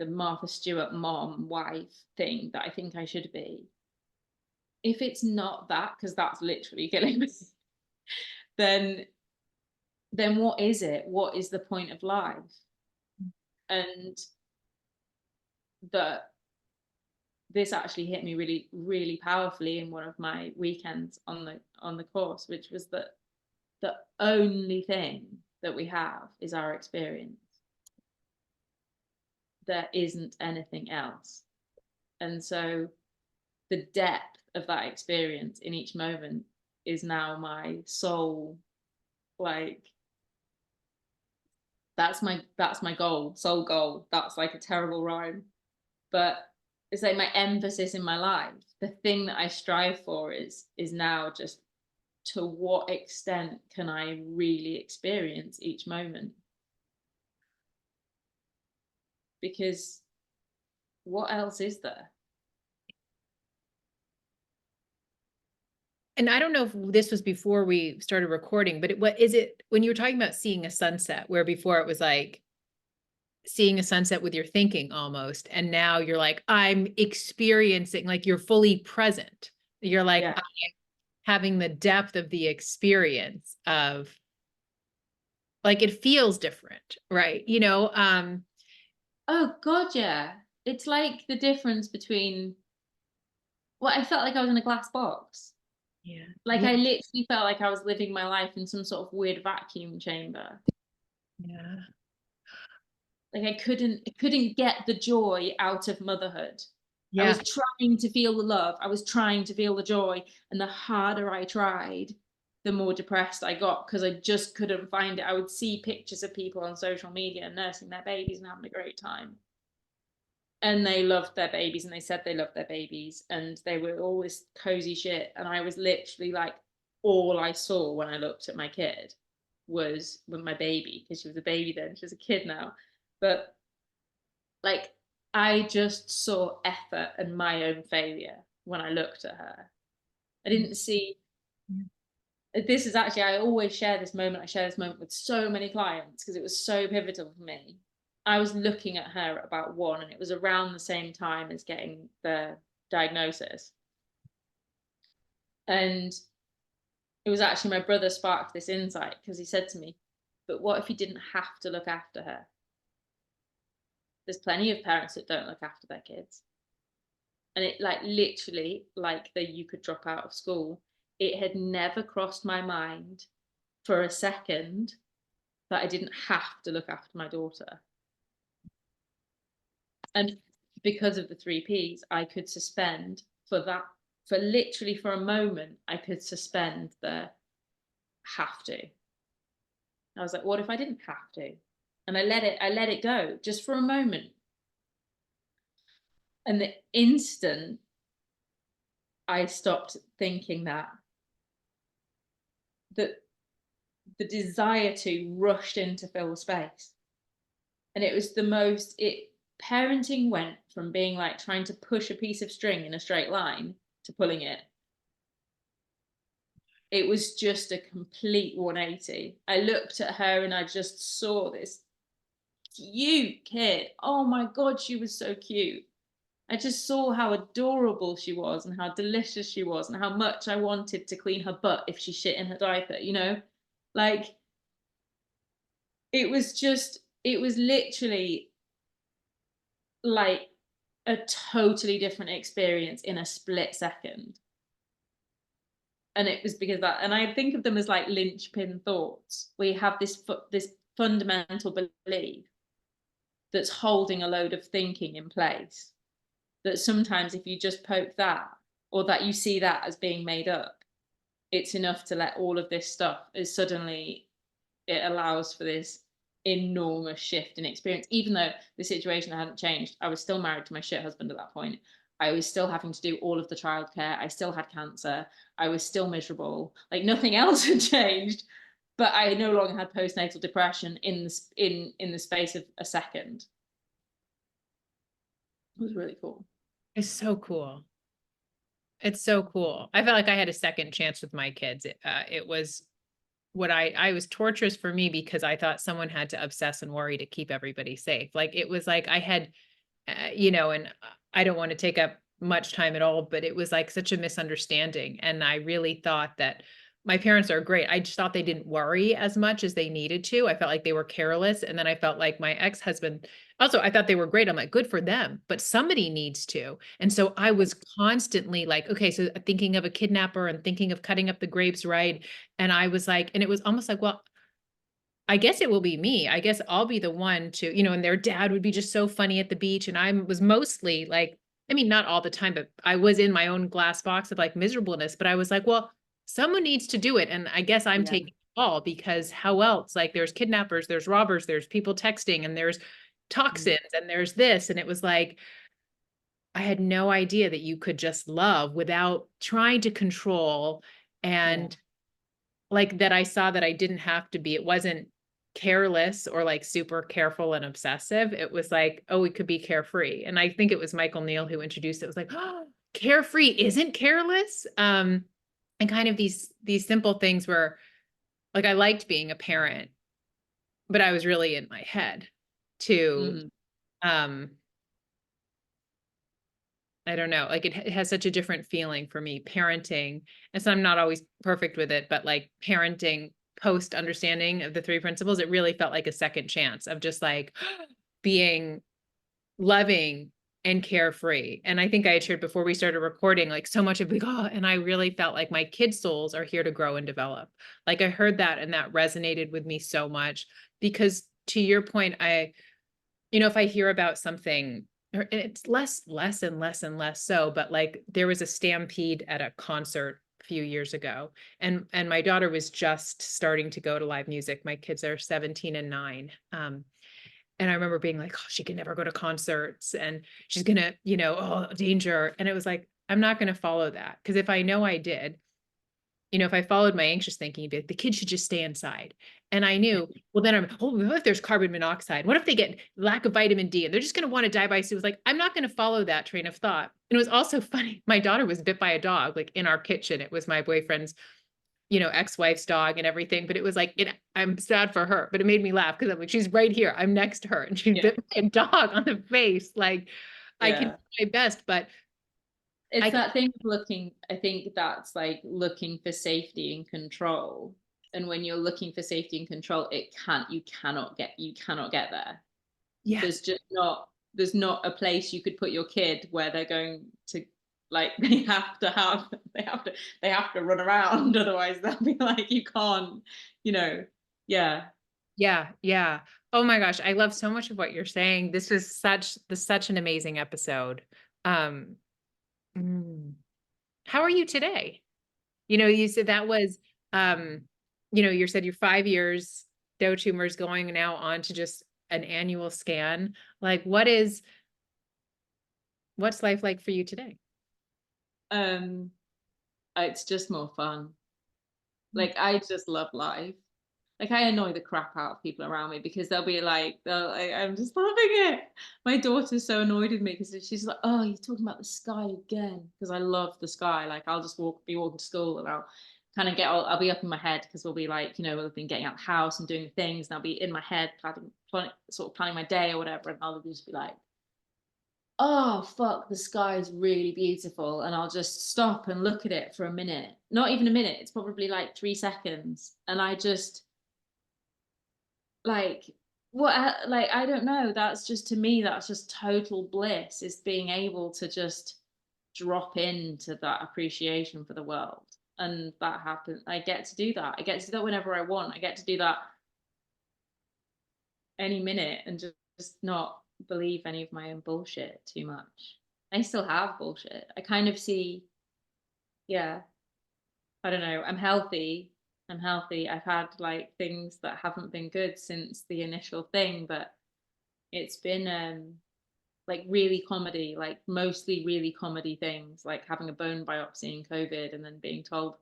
Martha Stewart mom wife thing that I think I should be, if it's not that, because that's literally killing me, then what is it? What is the point of life? And that this actually hit me really, really powerfully in one of my weekends on the course, which was that the only thing that we have is our experience. There isn't anything else. And so the depth of that experience in each moment is now my sole, like, That's my goal, sole goal. That's like a terrible rhyme. But it's like my emphasis in my life. The thing that I strive for is now just, to what extent can I really experience each moment? Because what else is there? And I don't know if this was before we started recording, but what is it when you were talking about seeing a sunset, where before it was like seeing a sunset with your thinking almost, and now you're like, I'm experiencing, like you're fully present. You're like Yeah. having the depth of the experience of, like, it feels different, right? Oh God, yeah. It's like the difference between, well, I felt like I was in a glass box. Yeah. Like Yeah. I literally felt like I was living my life in some sort of weird vacuum chamber. Yeah. Like I couldn't get the joy out of motherhood. I Yeah. was trying to feel the love. I was trying to feel the joy. And the harder I tried, the more depressed I got, because I just couldn't find it. I would see pictures of people on social media nursing their babies and having a great time. And they loved their babies and they said they loved their babies and they were always cozy shit. And I was literally like, all I saw when I looked at my kid was with my baby, because she was a baby then, she's a kid now. But like, I just saw effort and my own failure when I looked at her. I didn't see, this is actually, I always share this moment. I share this moment with so many clients because it was so pivotal for me. I was looking at her at about 1, and it was around the same time as getting the diagnosis. And it was actually my brother sparked this insight, because he said to me, but what if you didn't have to look after her? There's plenty of parents that don't look after their kids. And it, like, literally, like, that you could drop out of school. It had never crossed my mind for a second that I didn't have to look after my daughter. And because of the 3Ps, I could suspend for that, for literally for a moment, I could suspend the have to. I was like, what if I didn't have to? And I let it go just for a moment. And the instant I stopped thinking that, that the desire to rushed in to fill the space. And it was the most, it, parenting went from being like trying to push a piece of string in a straight line to pulling it. It was just a complete 180. I looked at her and I just saw this cute kid. Oh my God, she was so cute. I just saw how adorable she was and how delicious she was and how much I wanted to clean her butt if she shit in her diaper, you know? Like, it was just, it was literally like a totally different experience in a split second. And it was because that, and I think of them as like linchpin thoughts. We have this fundamental belief that's holding a load of thinking in place, that sometimes if you just poke that, or that you see that as being made up, it's enough to let all of this stuff, is suddenly, it allows for this enormous shift in experience. Even though the situation hadn't changed, I was still married to my shit husband at that point. I was still having to do all of the childcare. I still had cancer. I was still miserable. Like, nothing else had changed, but I no longer had postnatal depression in the space of a second. It was really cool. It's so cool. It's so cool. I felt like I had a second chance with my kids. It was what I was torturous for me because I thought someone had to obsess and worry to keep everybody safe. Like, it was like I had, and I don't want to take up much time at all, but it was like such a misunderstanding. And I really thought that my parents are great. I just thought they didn't worry as much as they needed to. I felt like they were careless. And then I felt like my ex-husband, also, I thought they were great. I'm like, good for them, but somebody needs to. And so I was constantly like, okay, so thinking of a kidnapper and thinking of cutting up the grapes, right? And I was like, and it was almost like, well, I guess it will be me. I guess I'll be the one to, and their dad would be just so funny at the beach. And I was mostly like, I mean, not all the time, but I was in my own glass box of like miserableness. But I was like, well, someone needs to do it. And I guess I'm Yeah. taking all, because how else? Like there's kidnappers, there's robbers, there's people texting, and there's Mm. toxins, and there's this. And it was like, I had no idea that you could just love without trying to control. Yeah. And like that, I saw that I didn't have to be, it wasn't careless or like super careful and obsessive. It was like, oh, we could be carefree. And I think it was Michael Neal who introduced it. It was like, oh, carefree isn't careless. And kind of these simple things where like I liked being a parent, but I was really in my head too. Mm. Um, I don't know, like it has such a different feeling for me parenting. And so I'm not always perfect with it, but like parenting post understanding of the three principles, it really felt like a second chance of just like being loving and carefree. And I think I had shared before we started recording, like so much of like, oh, and I really felt like my kids' souls are here to grow and develop. Like I heard that and that resonated with me so much because to your point, if I hear about something, or it's less and less and less so, but like there was a stampede at a concert a few years ago, and my daughter was just starting to go to live music. My kids are 17 and 9. And I remember being like, oh, she can never go to concerts and she's gonna, oh, danger. And it was like, I'm not gonna follow that. Because if I know I did, if I followed my anxious thinking, it'd be like, the kids should just stay inside. And I knew, well, then what if there's carbon monoxide? What if they get lack of vitamin D and they're just going to want to die by suicide? Like, I'm not going to follow that train of thought. And it was also funny. My daughter was bit by a dog, like in our kitchen. It was my boyfriend's, ex-wife's dog and everything. But it was like, I'm sad for her, but it made me laugh because I'm like, she's right here. I'm next to her and she's Yeah. bit by a dog on the face. Like, I can do Yeah. my best, but It's I can, that thing of looking, I think that's like looking for safety and control. And when you're looking for safety and control, you cannot get there. yeah. There's not a place you could put your kid where they're going to, like, they have to run around. Otherwise they'll be like, you can't, you know, yeah. Yeah, yeah. Oh my gosh, I love so much of what you're saying. This such an amazing episode. Um, mm, how are you today? You said that was you said you're 5 years, Doe tumors going now on to just an annual scan. Like what's life like for you today? um it's just more fun. Mm. Like, I just love life. Like, I annoy the crap out of people around me because I'm just loving it. My daughter's so annoyed with me because she's like, "Oh, you're talking about the sky again," because I love the sky. Like, I'll just be walking to school and I'll kind of I'll be up in my head because we'll be like, we've been getting out the house and doing things, and I'll be in my head sort of planning my day or whatever, and I'll just be like, oh fuck, the sky is really beautiful, and I'll just stop and look at it for a minute, not even a minute, it's probably like 3 seconds, and I just like, like, I don't know, that's just, to me, that's just total bliss, is being able to just drop into that appreciation for the world. And that happens, I get to do that, whenever I want, I get to do that any minute, and just not believe any of my own bullshit too much. I still have bullshit. I kind of see, yeah, I don't know. I'm healthy. I'm healthy. I've had like things that haven't been good since the initial thing, but it's been like really comedy, like mostly really comedy things, like having a bone biopsy in COVID and then being told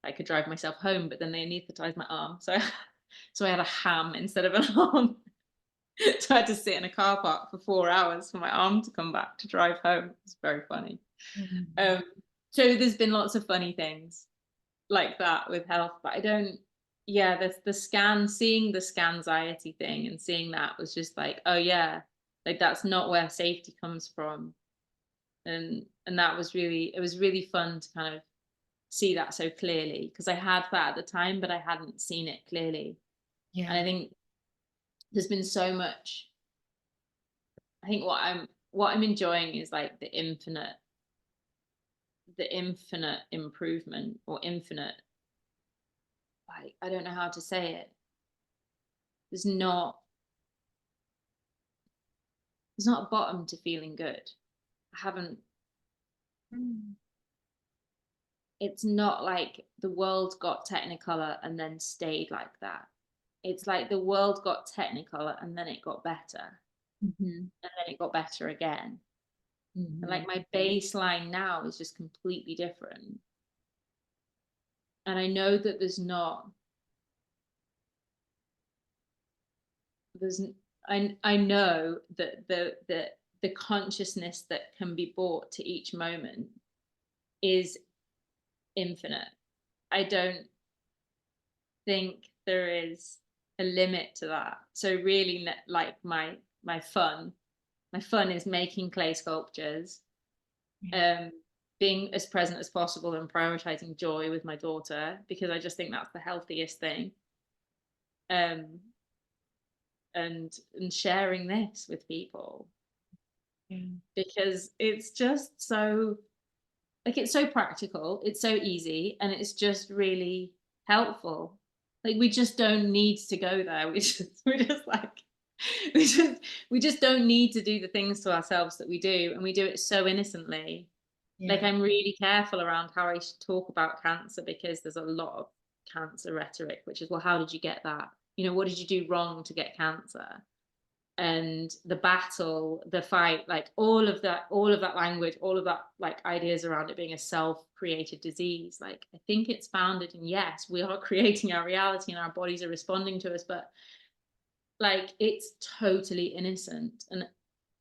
I could drive myself home, but then they anesthetized my arm. So so I had a ham instead of an arm. So I had to sit in a car park for 4 hours for my arm to come back to drive home. It's very funny. Mhm. Um, so there's been lots of funny things like that with health, but I don't. Yeah, seeing the scanxiety thing and seeing that was just like, oh yeah, like that's not where safety comes from, and that was really, it was really fun to kind of see that so clearly, because I had that at the time, but I hadn't seen it clearly, and I Yeah. think there's been so much. I think what I'm enjoying is like the infinite improvement, or infinite, like, I don't know how to say it. There's not there's not a bottom to feeling good. I haven't Mm. it's not like the world got technicolor and then stayed like that. It's like the world got technicolor and then it got better, Mhm. and then it got better again. And Mhm. like my baseline now is just completely different. And I know that there's I know that the consciousness that can be brought to each moment is infinite. I don't think there is a limit to that. So really, like my fun, my fun is making clay sculptures, Yeah. um, being as present as possible and prioritizing joy with my daughter, because I just think that's the healthiest thing. Um, and sharing this with people, Yeah. because it's just so, like, it's so practical, it's so easy, and it's just really helpful. Like, we just don't need to go there. We just like we just we just don't need to do the things to ourselves that we do, and we do it so innocently. Like, Yeah. I'm really careful around how I should talk about cancer, because there's a lot of cancer rhetoric, which is, well, how did you get that? You know, what did you do wrong to get cancer? And the battle, the fight, like all of that language, all of that like ideas around it being a self-created disease. Like, I think it's founded in, yes, we are creating our reality and our bodies are responding to us, but like, it's totally innocent. And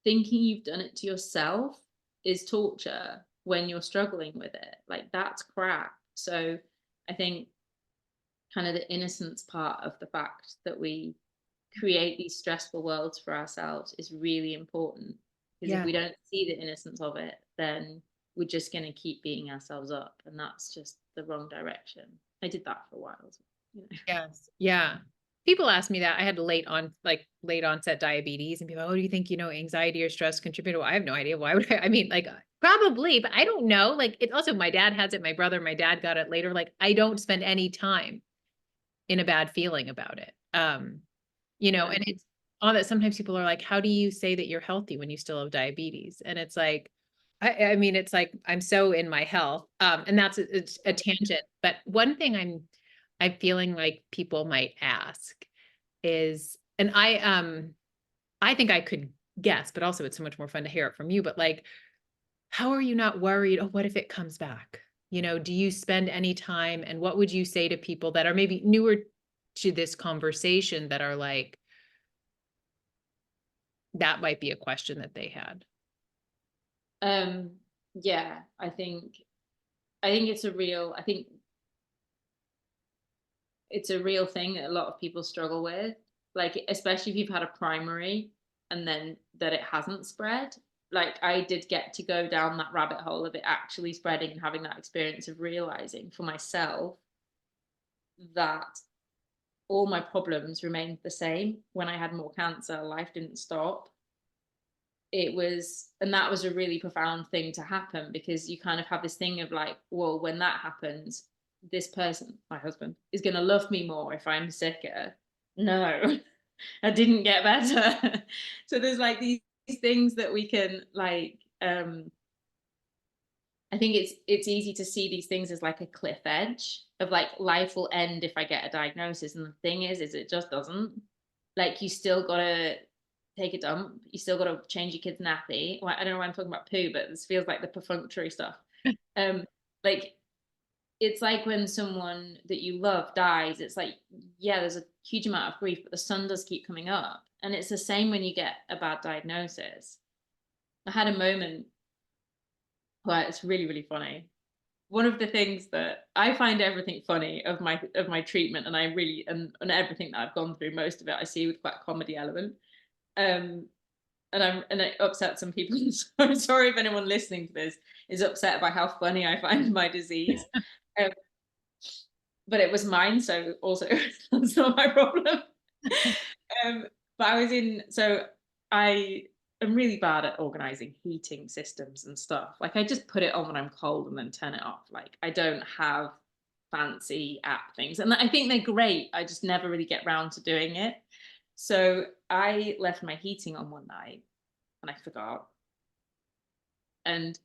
thinking you've done it to yourself is torture when you're struggling with it. Like, that's crap. So I think kind of the innocence part of the fact that we create these stressful worlds for ourselves is really important, because if Yeah. we don't see the innocence of it, then we're just going to keep beating ourselves up, and that's just the wrong direction. I did that for a while as well, you know. Yes. Yeah. People ask me that. I had late onset diabetes, and people, oh, do you think, anxiety or stress contribute? Well, I have no idea. Why would I mean, like, probably, but I don't know. Like, it's also my dad has it, my dad got it later. Like, I don't spend any time in a bad feeling about it. Yeah. And it's all that sometimes people are like, how do you say that you're healthy when you still have diabetes? And it's like, I mean, it's like, I'm so in my health. And it's a tangent. But one thing I'm feeling like people might ask is, and I think I could guess, but also it's so much more fun to hear it from you. But like, how are you not worried? Oh, what if it comes back? Do you spend any time, and what would you say to people that are maybe newer to this conversation that are like, that might be a question that they had? um yeah, I think it's a real thing that a lot of people struggle with, like, especially if you've had a primary and then that it hasn't spread. Like, I did get to go down that rabbit hole of it actually spreading and having that experience of realizing for myself that all my problems remained the same. When I had more cancer, life didn't stop. And that was a really profound thing to happen, because you kind of have this thing of like, well, when that happens, this person, my husband, is going to love me more if I'm sicker. No, I didn't get better. So there's like these things that we can like, I think it's easy to see these things as like a cliff edge of like, life will end if I get a diagnosis. And the thing is it just doesn't. Like, you still gotta take a dump. You still gotta change your kid's nappy. Well, I don't know why I'm talking about poo, but this feels like the perfunctory stuff. Um, like, it's like when someone that you love dies, it's like, yeah, there's a huge amount of grief, but the sun does keep coming up. And it's the same when you get a bad diagnosis. I had a moment where it's really, really funny. One of the things that I find everything funny of my treatment, and I really and everything that I've gone through, most of it I see with quite a comedy element. Um, and it upset some people. So I'm sorry if anyone listening to this is upset by how funny I find my disease. Um, but it was mine, so also that's not my problem. Um, but I am really bad at organizing heating systems and stuff. Like, I just put it on when I'm cold and then turn it off. Like, I don't have fancy app things. And I think they're great. I just never really get round to doing it. So I left my heating on one night and I forgot. And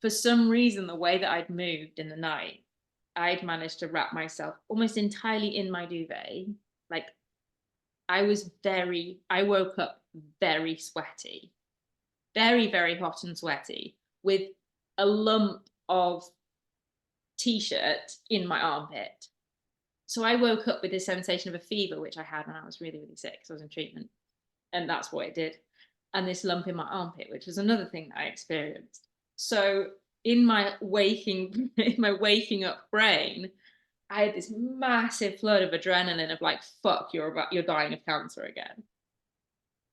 for some reason, the way that I'd moved in the night, I'd managed to wrap myself almost entirely in my duvet. Like I woke up very sweaty, very, very hot and sweaty, with a lump of t-shirt in my armpit. So I woke up with this sensation of a fever, which I had when I was really, really sick. So I was in treatment. And that's what it did. And this lump in my armpit, which was another thing that I experienced. So in my waking up brain, I had this massive flood of adrenaline of like, fuck, you're dying of cancer again.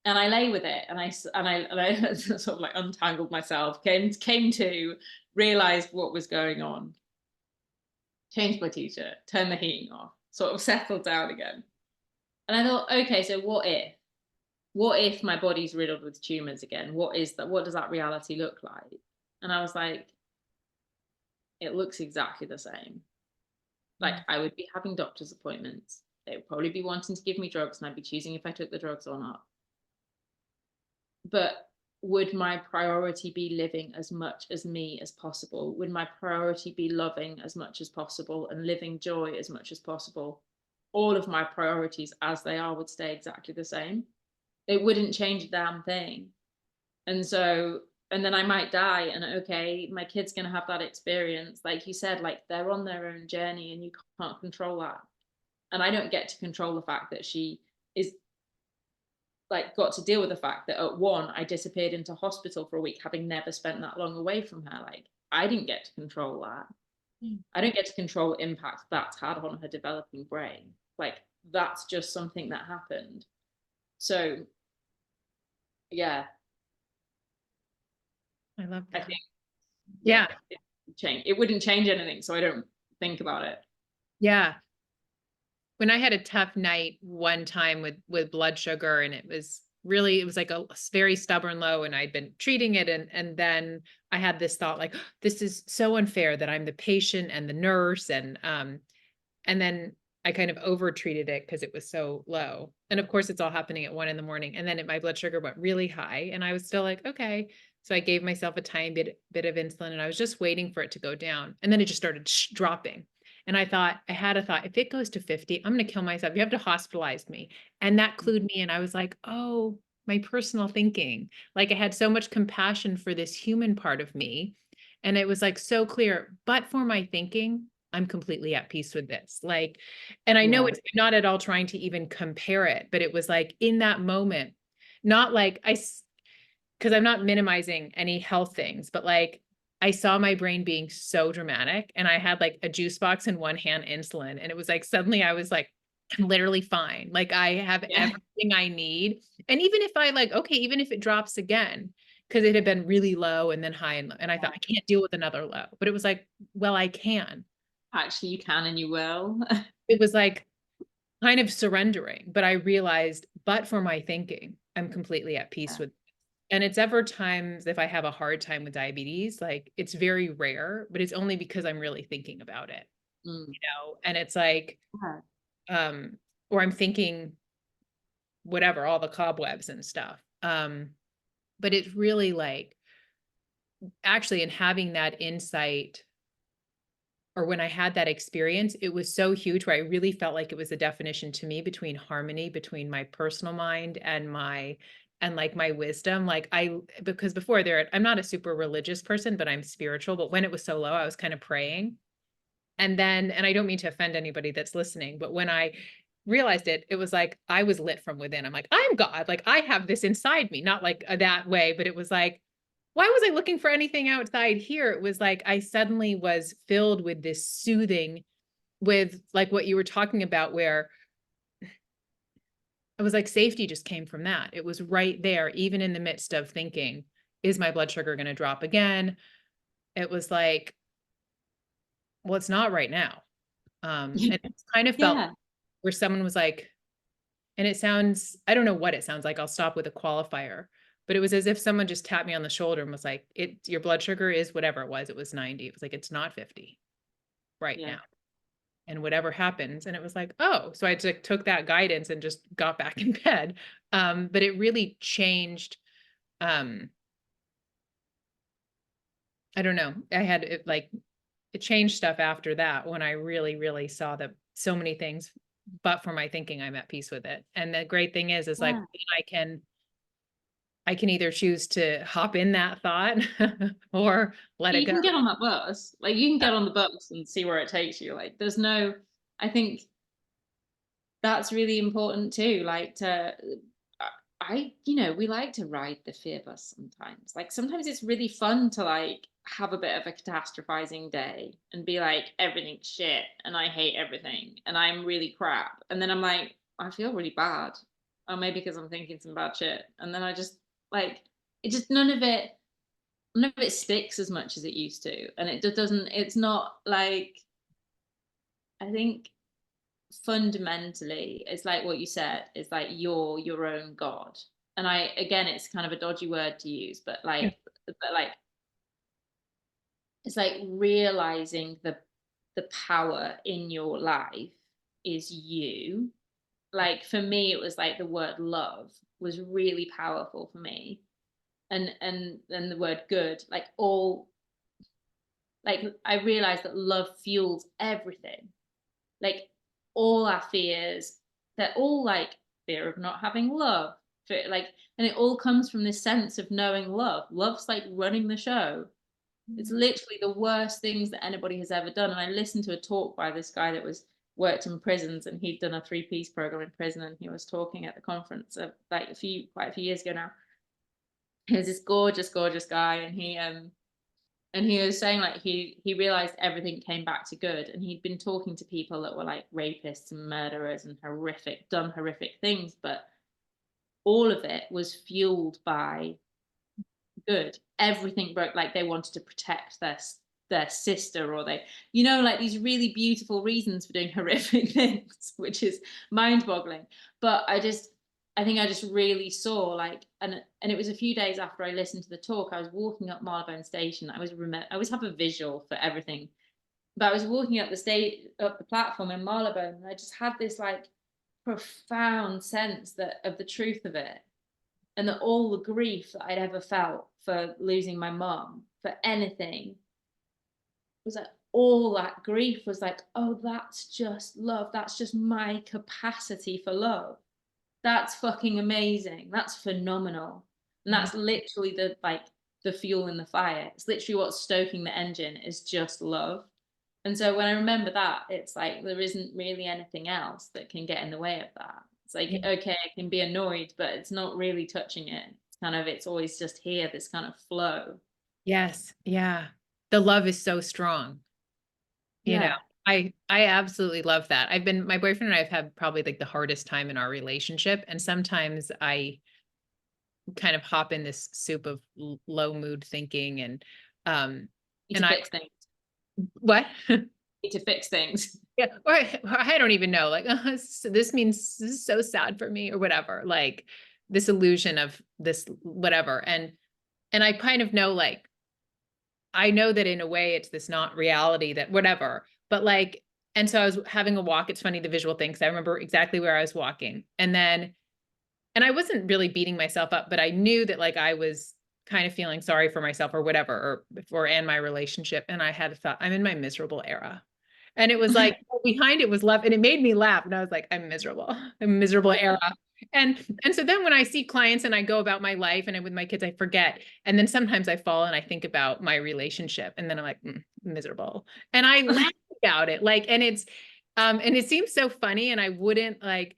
And I lay with it, and I sort of like untangled myself, came to realize what was going on, changed my t-shirt, turned the heating off, sort of settled down again. And I thought, okay, so what if my body's riddled with tumors again? What does that reality look like? And I was like, it looks exactly the same. Like, I would be having doctor's appointments. They would probably be wanting to give me drugs, and I'd be choosing if I took the drugs or not. But would my priority be living as much as me as possible? Would my priority be loving as much as possible and living joy as much as possible? All of my priorities as they are would stay exactly the same. It wouldn't change a damn thing. And then I might die, and okay, my kid's going to have that experience. Like you said, like they're on their own journey and you can't control that. And I don't get to control the fact that she is like got to deal with the fact that at 1, I disappeared into hospital for a week, having never spent that long away from her. Like, I didn't get to control that. I don't get to control the impact that's had on her developing brain. Like, that's just something that happened. So yeah, I love I that. think Yeah. it wouldn't change anything, so I don't think about it. Yeah. When I had a tough night one time with blood sugar, and it was like a very stubborn low, and I'd been treating it, and then I had this thought like, this is so unfair that I'm the patient and the nurse, and then I kind of over treated it because it was so low. And of course it's all happening at 1 a.m. And then my blood sugar went really high, and I was still like, okay. So I gave myself a tiny bit of insulin, and I was just waiting for it to go down. And then it just started dropping. And I had a thought, if it goes to 50, I'm going to kill myself. You have to hospitalize me. And that clued me in. I was like, oh, my personal thinking. Like, I had so much compassion for this human part of me. And it was like so clear, but for my thinking, I'm completely at peace with this. Like, and I know Yeah. it's not at all trying to even compare it, but it was like in that moment, not like because I'm not minimizing any health things, but like I saw my brain being so dramatic, and I had like a juice box in one hand, insulin. And it was like, suddenly I was like, I'm literally fine. Like, I have everything I need. And even if I like, okay, even if it drops again, because it had been really low and then high, and I thought I can't deal with another low, but it was like, well, I can. Actually, you can and you will. It was like kind of surrendering, but I realized, but for my thinking, I'm completely at peace with. And it's ever times if I have a hard time with diabetes, like it's very rare, but it's only because I'm really thinking about it, and it's like, or I'm thinking whatever, all the cobwebs and stuff. But it's really like, actually, in having that insight, or when I had that experience, it was so huge, where I really felt like it was a definition to me between harmony, between my personal mind and like my wisdom. Like, because before there, I'm not a super religious person, but I'm spiritual. But when it was so low, I was kind of praying. And I don't mean to offend anybody that's listening, but when I realized it, it was like, I was lit from within. I'm like, I'm God. Like, I have this inside me, not like that way, but it was like, why was I looking for anything outside here? It was like, I suddenly was filled with this soothing, with like what you were talking about, where I was like, safety just came from that. It was right there, even in the midst of thinking, is my blood sugar going to drop again? It was like, well, it's not right now. And it's kind of felt where someone was like, and it sounds, I don't know what it sounds like. I'll stop with a qualifier, but it was as if someone just tapped me on the shoulder and was like, your blood sugar is whatever it was 90. It was like, it's not 50 right now. And whatever happens. And it was like, oh, so I took that guidance and just got back in bed. But it really changed, I don't know. I had it like it changed stuff after that when I really, really saw that so many things, but for my thinking, I'm at peace with it. And the great thing is like Yeah. I can either choose to hop in that thought or let it You go. can get on that bus. Like you can get on the bus and see where it takes you. Like there's no, I think that's really important too. Like to, you know, we like to ride the fear bus sometimes. Like sometimes it's really fun to like have a bit of a catastrophizing day and be like, everything's shit and I hate everything and I'm really crap. And then I'm like, I feel really bad. Or maybe because I'm thinking some bad shit. And then I just like, it just, none of it sticks as much as it used to. And it just doesn't, it's not like, I think fundamentally it's like what you said, it's like you're your own god. And I, again, it's kind of a dodgy word to use, but Yeah. like it's like realizing the power in your life is you. Like for me it was like the word love was really powerful for me, and the word good, like all, like I realized that love fuels everything. Like all our fears, they're all like fear of not having love, fear, like, and it all comes from this sense of knowing love. Love's like running the show. It's literally the worst things that anybody has ever done. And I listened to a talk by this guy that was worked in prisons, and he'd done a 3-piece program in prison, and he was talking at the conference of like quite a few years ago now. He was this gorgeous, gorgeous guy, and he was saying like he realized everything came back to good, and he'd been talking to people that were like rapists and murderers and done horrific things, but all of it was fueled by good. Everything broke, like they wanted to protect their sister, or they, you know, like these really beautiful reasons for doing horrific things, which is mind-boggling. But I think I just really saw like, and it was a few days after I listened to the talk. I was walking up Marylebone Station. I always have a visual for everything, but I was walking up the platform in Marylebone, and I just had this like profound sense that of the truth of it, and that all the grief that I'd ever felt for losing my mum, for anything, was like all that grief was like, oh, that's just love. That's just my capacity for love. That's fucking amazing. That's phenomenal. And that's literally the fuel in the fire. It's literally what's stoking the engine, is just love. And so when I remember that, it's like there isn't really anything else that can get in the way of that. It's like, Yeah. okay, I can be annoyed, but it's not really touching it. It's kind of, it's always just here, this kind of flow. Yes. Yeah. The love is so strong. You know, Yeah. I absolutely love that. My boyfriend and I have had probably like the hardest time in our relationship. And sometimes I kind of hop in this soup of low mood thinking um, Need and to I, fix things. what? Need to fix things. Yeah. Or I don't even know, like, so this means this is so sad for me or whatever, like this illusion of this, whatever. And I kind of know, like, I know that in a way it's this not reality that whatever, but like, and so I was having a walk. It's funny, the visual thing, 'cause I remember exactly where I was walking. And I wasn't really beating myself up, but I knew that like I was kind of feeling sorry for myself or whatever, and my relationship. And I had thought, I'm in my miserable era. And it was like behind it was love, and it made me laugh. And I was like, I'm miserable. I'm a miserable era. And so then when I see clients and I go about my life and I'm with my kids, I forget. And then sometimes I fall and I think about my relationship, and then I'm like, miserable. And I laugh about it. Like, and it seems so funny, and I wouldn't like,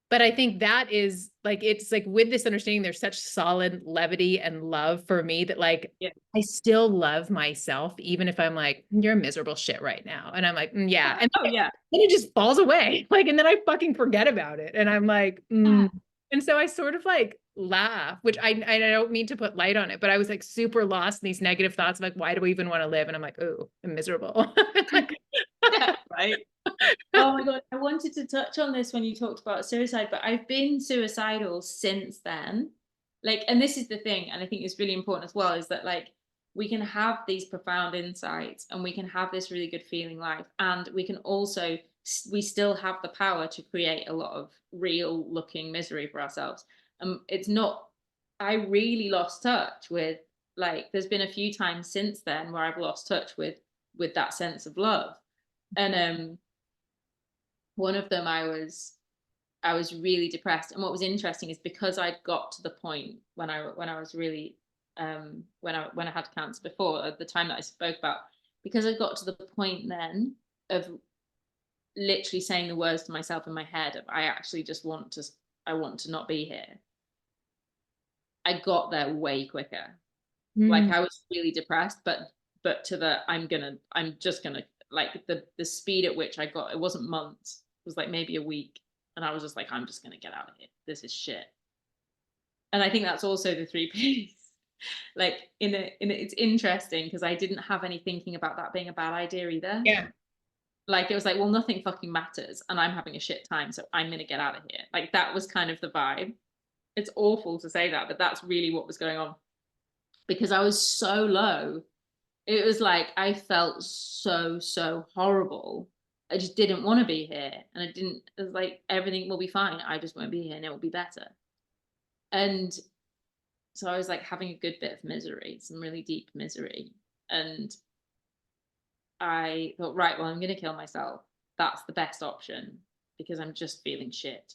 but I think that is like, it's like with this understanding, there's such solid levity and love for me that like, Yeah. I still love myself, even if I'm like, you're a miserable shit right now. And I'm like, yeah. And Oh yeah. then it just falls away. Like, and then I fucking forget about it. And I'm like, Yeah. And so I sort of like laugh, which I don't mean to put light on it, but I was like super lost in these negative thoughts of like, why do we even want to live? And I'm like, oh, I'm miserable. Like, Yeah, right. Oh my God. I wanted to touch on this when you talked about suicide, but I've been suicidal since then. Like, and this is the thing, and I think it's really important as well, is that like we can have these profound insights and we can have this really good feeling life, and we can also, we still have the power to create a lot of real looking misery for ourselves. It's not, I really lost touch with like there's been a few times since then where I've lost touch with that sense of love. And one of them I was really depressed. And what was interesting is because I'd got to the point when I was really when I had cancer before, at the time that I spoke about, because I got to the point then of literally saying the words to myself in my head of I actually just want to not be here. I got there way quicker. Like I was really depressed, but to the I'm just gonna, like the speed at which I got, it wasn't months, it was like maybe a week. And I was just like, I'm just gonna get out of here. This is shit. And I think that's also the 3Ps. Like it's interesting because I didn't have any thinking about that being a bad idea either. Yeah. Like it was like, well, nothing fucking matters and I'm having a shit time, so I'm gonna get out of here. Like that was kind of the vibe. It's awful to say that, but that's really what was going on. Because I was so low. It was like I felt so horrible. I just didn't want to be here. And it was like everything will be fine. I just won't be here and it will be better. And so I was like having a good bit of misery, some really deep misery. And I thought, right, well, I'm going to kill myself. That's the best option because I'm just feeling shit.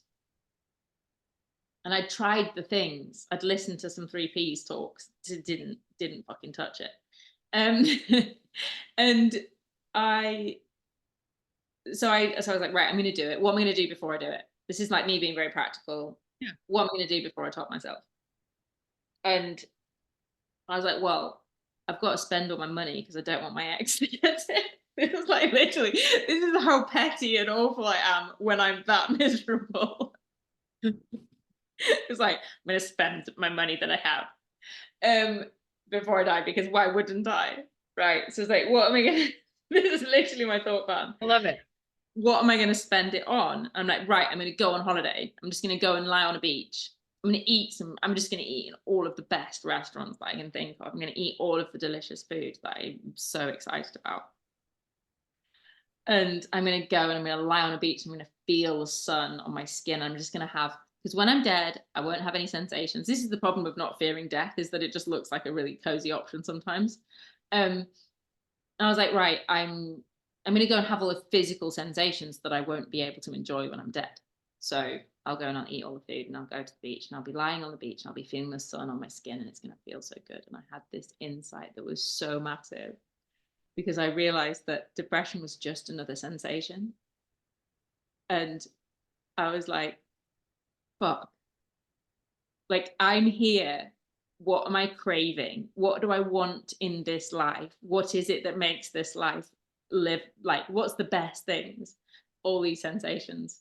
And I tried the things. I'd listened to some 3Ps talks. Didn't fucking touch it. And so I was like, right, I'm going to do it. What am I going to do before I do it? This is like me being very practical. Yeah. What am I going to do before I top myself? And I was like, well, I've got to spend all my money because I don't want my ex to get it. It was like literally, this is how petty and awful I am when I'm that miserable. It's like, I'm going to spend my money that I have before I die, because why wouldn't I? Right. So it's like, what am I going to, this is literally my thought pattern. I love it. What am I going to spend it on? I'm like, right, I'm going to go on holiday. I'm just going to go and lie on a beach. I'm just going to eat in all of the best restaurants that I can think of. I'm going to eat all of the delicious food that I'm so excited about. And I'm going to go and I'm going to lie on a beach. I'm going to feel the sun on my skin. I'm just going to have, because when I'm dead, I won't have any sensations. This is the problem of not fearing death, is that it just looks like a really cozy option sometimes. And I was like, right, I'm going to go and have all the physical sensations that I won't be able to enjoy when I'm dead. So I'll go and I'll eat all the food and I'll go to the beach and I'll be lying on the beach and I'll be feeling the sun on my skin and it's going to feel so good. And I had this insight that was so massive, because I realized that depression was just another sensation. And I was like, fuck, like I'm here. What am I craving? What do I want in this life? What is it that makes this life live? Like, what's the best things? All these sensations.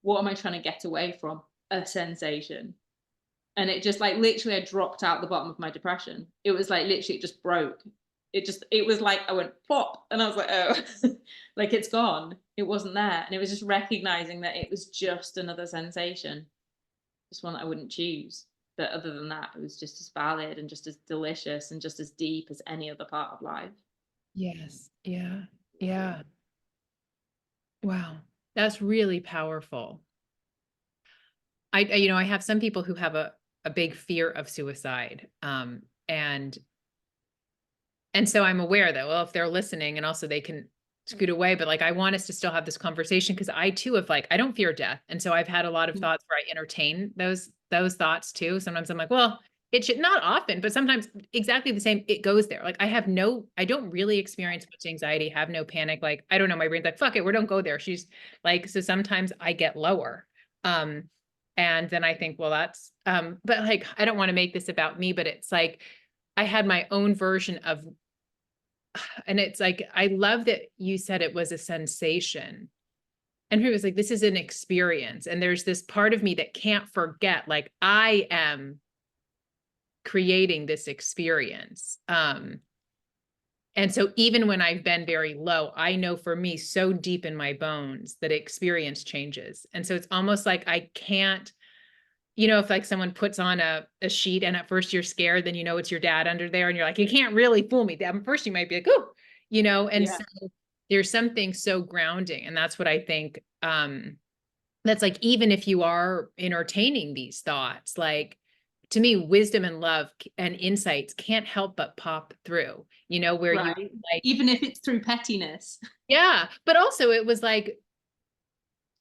What am I trying to get away from? A sensation. And it just like literally I dropped out the bottom of my depression. It was like literally it just broke. It was like I went plop and I was like, oh, like it's gone. It wasn't there. And it was just recognizing that it was just another sensation, just one that I wouldn't choose. But other than that, it was just as valid and just as delicious and just as deep as any other part of life. Yes. Yeah. Yeah. Wow. That's really powerful. I have some people who have a big fear of suicide. And so I'm aware that, well, if they're listening and also they can scoot away, but like, I want us to still have this conversation because I too have like, I don't fear death. And so I've had a lot of thoughts where I entertain those thoughts too. Sometimes I'm like, well, it should, not often, but sometimes exactly the same. It goes there. Like I don't really experience much anxiety, have no panic. Like, I don't know, my brain's like, fuck it, we don't go there. She's like, so sometimes I get lower. And then I think, well, that's, but like, I don't want to make this about me, but it's like, I had my own version of, and it's like, I love that you said it was a sensation. And it was like, this is an experience. And there's this part of me that can't forget, like, I am creating this experience. And so even when I've been very low, I know for me so deep in my bones that experience changes. And so it's almost like I can't, if like someone puts on a sheet and at first you're scared, then it's your dad under there and you're like, you can't really fool me. At first you might be like, oh, and so there's something so grounding. And that's what I think, that's like, even if you are entertaining these thoughts, like to me, wisdom and love and insights can't help but pop through, you know, where you Right. like, Even if it's through pettiness. yeah, but also it was like,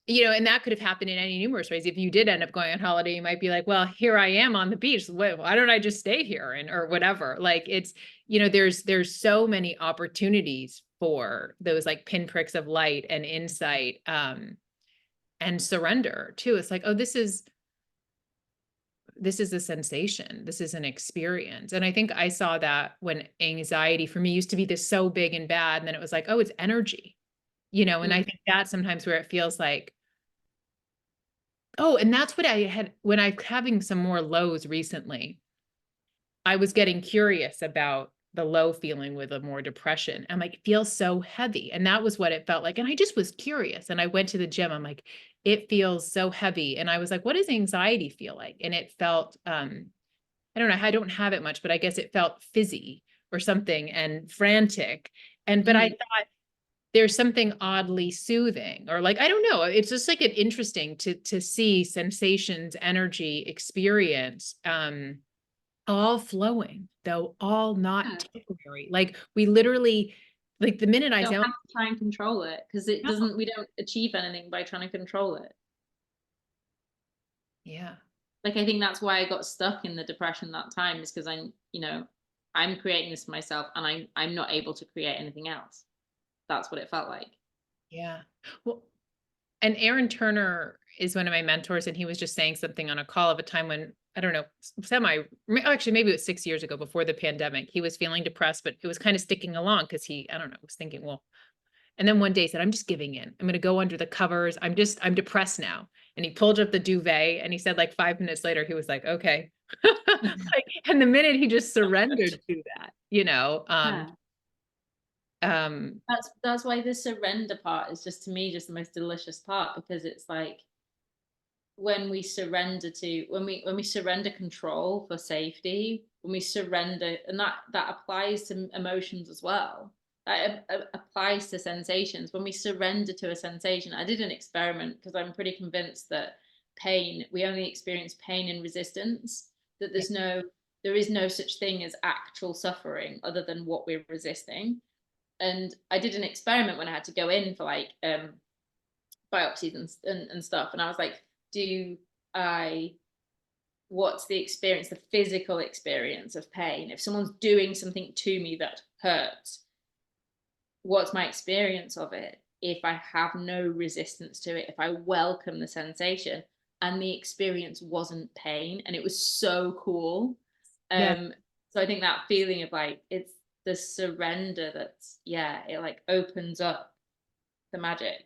you know, and that could have happened in any numerous ways. If you did end up going on holiday, you might be like, well, here I am on the beach. Why don't I just stay here and or whatever? Like it's, you know, there's so many opportunities for those like pinpricks of light and insight, and surrender too. It's like, oh, this is a sensation. This is an experience. And I think I saw that when anxiety for me used to be this so big and bad. And then it was like, oh, it's energy, you know, and I think that's sometimes where it feels like, oh, and that's what I had when I'm having some more lows recently. I was getting curious about the low feeling with a more depression. I'm like, it feels so heavy. And that was what it felt like. And I just was curious. And I went to the gym. I'm like, it feels so heavy. And I was like, what does anxiety feel like? And it felt, I don't know, I don't have it much, but I guess it felt fizzy or something and frantic. And, but I thought, there's something oddly soothing or like, I don't know. It's just like an interesting to see sensations, energy, experience, all flowing, though all not Yeah. temporary. Like we literally, like the minute I Don't don't, have to try and control it, because it no, doesn't, we don't achieve anything by trying to control it. yeah, Like, I think that's why I got stuck in the depression that time, is because I'm, you know, I'm creating this for myself and I'm not able to create anything else. That's what it felt like. yeah. Well, and Aaron Turner is one of my mentors, and he was just saying something on a call of a time when, I don't know, actually, maybe it was 6 years ago before the pandemic. He was feeling depressed, but it was kind of sticking along because he, I don't know, was thinking, well, and then one day he said, I'm just giving in. I'm going to go under the covers. I'm depressed now. And he pulled up the duvet and he said, like 5 minutes later, he was like, okay. Like, and the minute he just surrendered to that, you know, Yeah. That's why the surrender part is just, to me, just the most delicious part, because it's like when we surrender to, when we surrender control for safety, when we surrender, and that applies to emotions as well. That applies to sensations. When we surrender to a sensation, I did an experiment because I'm pretty convinced that pain, we only experience pain in resistance, that there is no such thing as actual suffering other than what we're resisting. And I did an experiment when I had to go in for like biopsies and stuff, and I was like, what's the experience, the physical experience of pain? If someone's doing something to me that hurts, what's my experience of it? If I have no resistance to it, if I welcome the sensation, and the experience wasn't pain, and it was so cool. yeah, So I think that feeling of like, it's the surrender that's, yeah, it like opens up the magic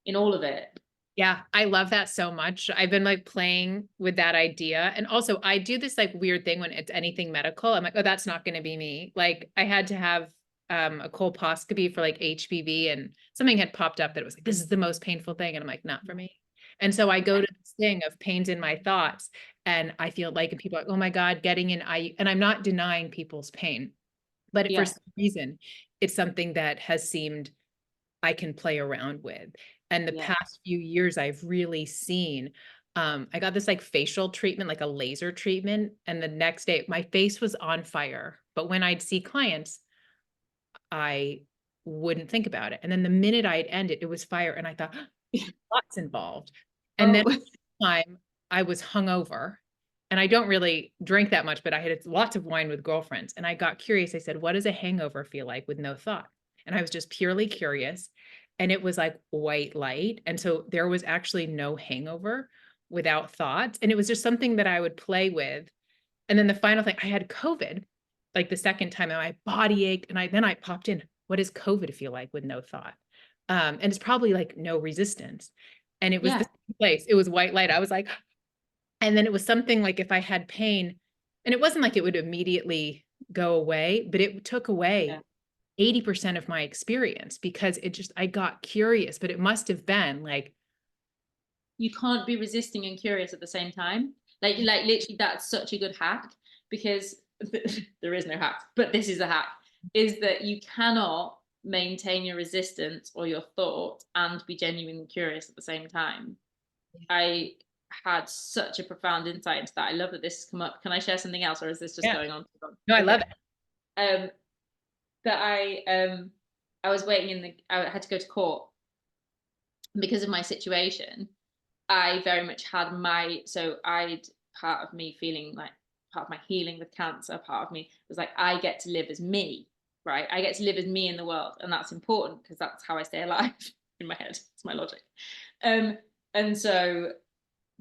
in all of it. yeah, I love that so much. I've been like playing with that idea. And also I do this like weird thing when it's anything medical. I'm like, oh, that's not going to be me. Like I had to have a colposcopy for like HPV, and something had popped up that it was like, this is the most painful thing. And I'm like, not for me. And so I go to this thing of pains in my thoughts, and I feel like, and people are like, oh my God, getting in and I'm not denying people's pain, but for Yeah. some reason, it's something that has seemed I can play around with. And the Yeah. past few years, I've really seen, I got this like facial treatment, like a laser treatment. And the next day, my face was on fire. But when I'd see clients, I wouldn't think about it. And then the minute I'd end it, it was fire. And I thought, lots involved. And then Oh. time I was hungover, and I don't really drink that much, but I had lots of wine with girlfriends. And I got curious. I said, what does a hangover feel like with no thought? And I was just purely curious. And it was like white light. And so there was actually no hangover without thoughts. And it was just something that I would play with. And then the final thing, I had COVID, like the second time, and my body ached. And then I popped in, what does COVID feel like with no thought? And it's probably like no resistance. And it was the Yeah. same place. It was white light. I was like, and then it was something like if I had pain, and it wasn't like it would immediately go away, but it took Yeah. away 80% of my experience because it just, I got curious, but it must have been like, You can't be resisting and curious at the same time. Like literally, that's such a good hack, because there is no hack, but this is a hack, is that you cannot maintain your resistance or your thought and be genuinely curious at the same time. I had such a profound insight into that. I love that this has come up. Can I share something else, or is this just Yeah. going on too long? No, I love Okay. it. That I was waiting I had to go to court because of my situation. I very much had part of me feeling like, part of my healing with cancer, part of me was like, I get to live as me, right? I get to live as me in the world. And that's important because that's how I stay alive in my head. It's my logic. And so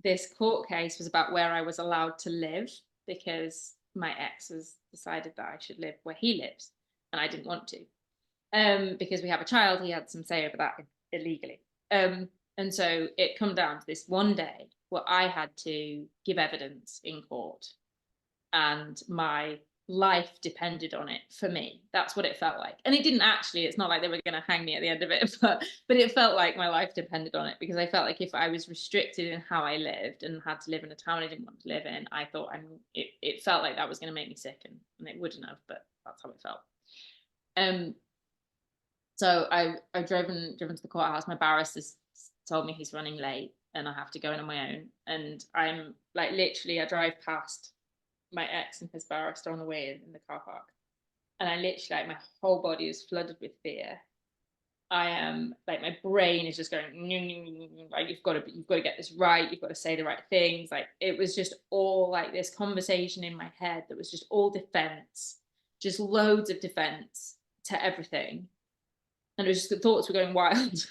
this court case was about where I was allowed to live, because my ex has decided that I should live where he lives. And I didn't want to. Because we have a child, he had some say over that illegally. And so it come down to this one day where I had to give evidence in court, and my life depended on it. For me, that's what it felt like. And it didn't actually, it's not like they were going to hang me at the end of it, but it felt like my life depended on it, because I felt like if I was restricted in how I lived and had to live in a town I didn't want to live in, I thought it felt like that was going to make me sick, and it wouldn't have, but that's how it felt. So I've driven to the courthouse. My barrister's told me he's running late and I have to go in on my own. And I'm like, literally, I drive past my ex and his barrister on the way in the car park. And I literally, like, my whole body is flooded with fear. I am like, my brain is just going, like, you've got to get this right. You've got to say the right things. Like, it was just all like this conversation in my head that was just all defense, just loads of defense to everything. And it was just, the thoughts were going wild.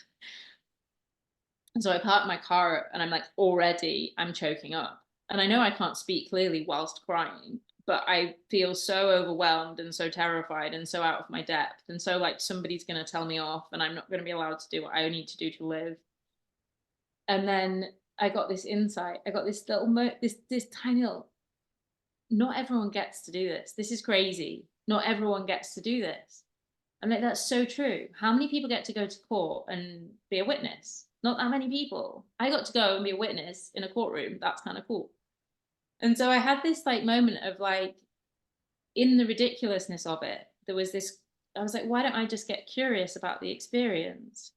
And so I parked my car and I'm like, already I'm choking up. And I know I can't speak clearly whilst crying, but I feel so overwhelmed and so terrified and so out of my depth. And so like, somebody's going to tell me off and I'm not going to be allowed to do what I need to do to live. And then I got this insight. I got this little, this tiny little, not everyone gets to do this. This is crazy. Not everyone gets to do this. I'm like, that's so true. How many people get to go to court and be a witness? Not that many people. I got to go and be a witness in a courtroom. That's kind of cool. And so I had this like moment of like, in the ridiculousness of it, there was this, I was like, why don't I just get curious about the experience?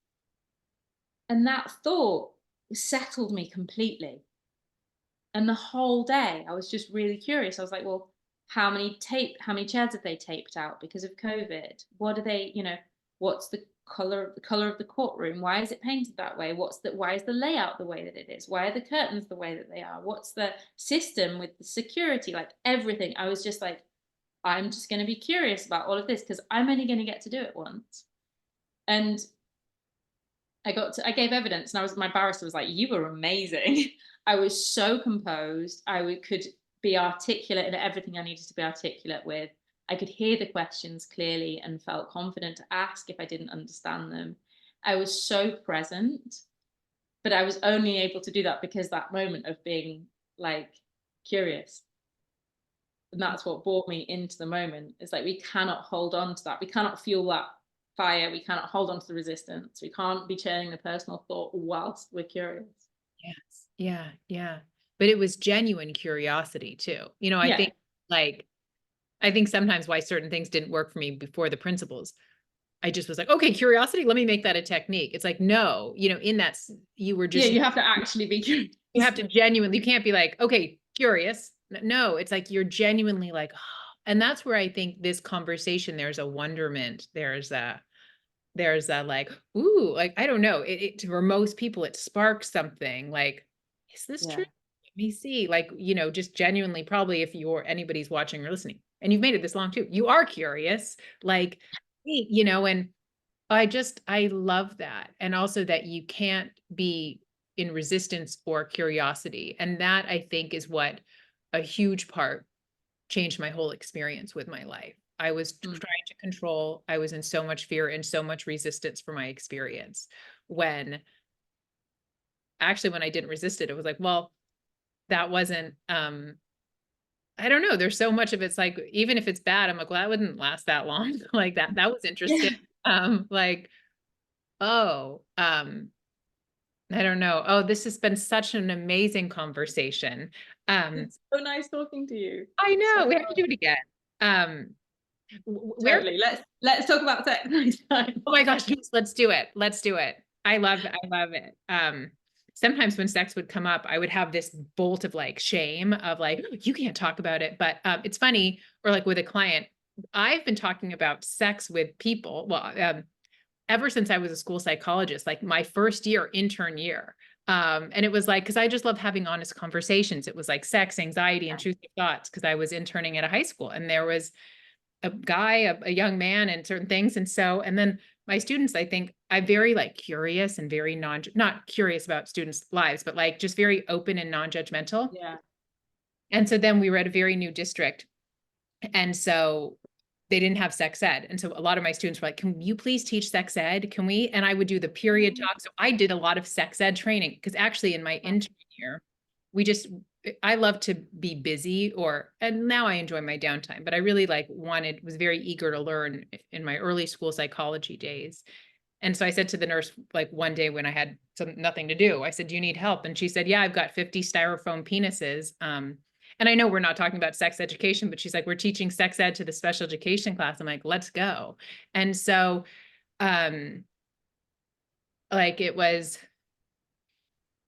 And that thought settled me completely. And the whole day I was just really curious. I was like, well, how many chairs have they taped out because of COVID? What are they, what's the color of the courtroom? Why is it painted that way? Why is the layout the way that it is? Why are the curtains the way that they are? What's the system with the security? Like, everything. I was just like, I'm just going to be curious about all of this because I'm only going to get to do it once. And I gave evidence, and my barrister was like, you were amazing. I was so composed. Could be articulate in everything I needed to be articulate with. I could hear the questions clearly and felt confident to ask if I didn't understand them. I was so present, but I was only able to do that because that moment of being like curious. And that's what brought me into the moment. It's like, we cannot hold on to that. We cannot fuel that fire. We cannot hold on to the resistance. We can't be churning the personal thought whilst we're curious. Yes. Yeah. Yeah. But it was genuine curiosity too. Yeah. I think sometimes why certain things didn't work for me before the principles, I just was like, okay, curiosity, let me make that a technique. It's like, no, in that you were just, you have to actually be curious. You have to genuinely, you can't be like, okay, curious. No, it's like, you're genuinely like, oh. And that's where I think this conversation, there's a wonderment. There's a like, ooh, like, I don't know, for most people, it sparks something like, is this true? Let me see, like, just genuinely, probably if anybody's watching or listening and you've made it this long too, you are curious, like, and I love that. And also that you can't be in resistance or curiosity. And that, I think, is what a huge part changed my whole experience with my life. I was trying to control. I was in so much fear and so much resistance for my experience. When I didn't resist it, it was like, well, that wasn't, I don't know. There's so much of it's like, even if it's bad, I'm like, well, that wouldn't last that long. Like that was interesting. Like, oh, I don't know. Oh, this has been such an amazing conversation. It's so nice talking to you. I know, So we have to do it again. Totally. Let's talk about sex next time. Oh my gosh, yes, let's do it. I love it. sometimes when sex would come up, I would have this bolt of like shame of like, you can't talk about it. But it's funny, or like with a client, I've been talking about sex with people. Well, ever since I was a school psychologist, like my first year, intern year. And it was like, because I just love having honest conversations. It was like sex, anxiety, and intrusive thoughts, because I was interning at a high school, and there was a guy, a young man, and certain things. And so, and then my students, I think I'm very like curious and very not curious about students' lives, but like just very open and non-judgmental. Yeah. And so then we were at a very new district. And so they didn't have sex ed. And so a lot of my students were like, can you please teach sex ed? Can we? And I would do the period talk. So I did a lot of sex ed training, because actually in my intern year, I love to be busy, and now I enjoy my downtime, but I really was very eager to learn in my early school psychology days. And so I said to the nurse, like one day when I had nothing to do, I said, do you need help? And she said, yeah, I've got 50 styrofoam penises. And I know we're not talking about sex education, but she's like, we're teaching sex ed to the special education class. I'm like, let's go. And so, like it was,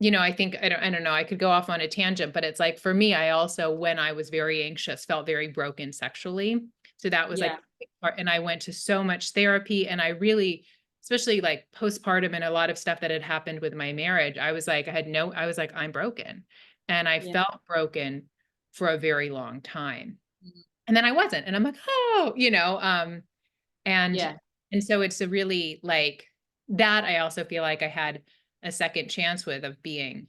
I think, I don't know, I could go off on a tangent, but it's like, for me, I also, when I was very anxious, felt very broken sexually. So that was like, and I went to so much therapy, and I really, especially like postpartum and a lot of stuff that had happened with my marriage, I was like, I'm broken. And I felt broken for a very long time. And then I wasn't, and I'm like, oh, and so it's a really like that. I also feel like I had a second chance of being,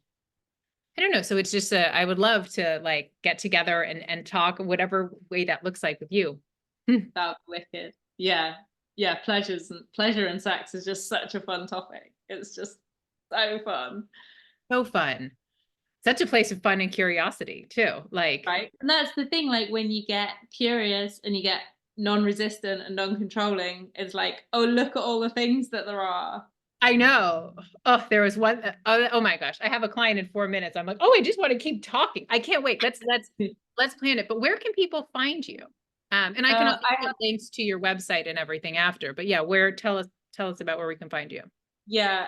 I don't know. So it's just I would love to like get together and talk whatever way that looks like with you. That's wicked. Yeah. Yeah. Pleasure and sex is just such a fun topic. It's just so fun. So fun. Such a place of fun and curiosity too. Like, right. And that's the thing, like when you get curious and you get non-resistant and non-controlling, it's like, oh, look at all the things that there are. I know. Oh, there was one. Oh my gosh. I have a client in 4 minutes. I'm like, oh, I just want to keep talking. I can't wait. Let's plan it. But where can people find you? And I can also put links to your website and everything after. But yeah, tell us about where we can find you. Yeah.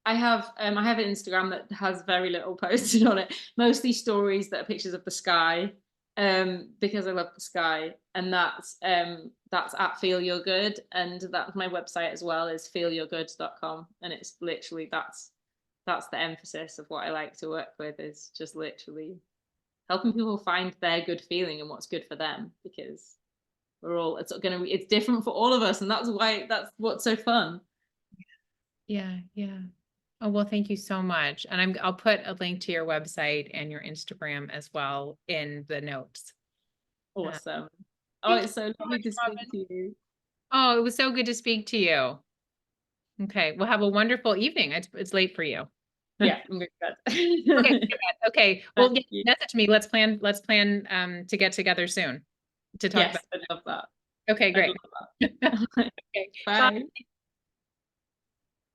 I have an Instagram that has very little posted on it, mostly stories that are pictures of the sky, because I love the sky, and that's at Feel Your Good, and that's my website as well, is feelyourgood.com, and it's literally that's the emphasis of what I like to work with, is just literally helping people find their good feeling and what's good for them, because it's different for all of us, and that's what's so fun. Yeah. Oh, well, thank you so much. And I'll put a link to your website and your Instagram as well in the notes. Awesome. Oh, it's so lovely to speak to you. Oh, it was so good to speak to you. Okay. Well, have a wonderful evening. It's late for you. Yeah, I'm going to bed. Okay. Well, message me. Let's plan to get together soon to talk about. Yes, I love that. Okay, great. Okay, bye.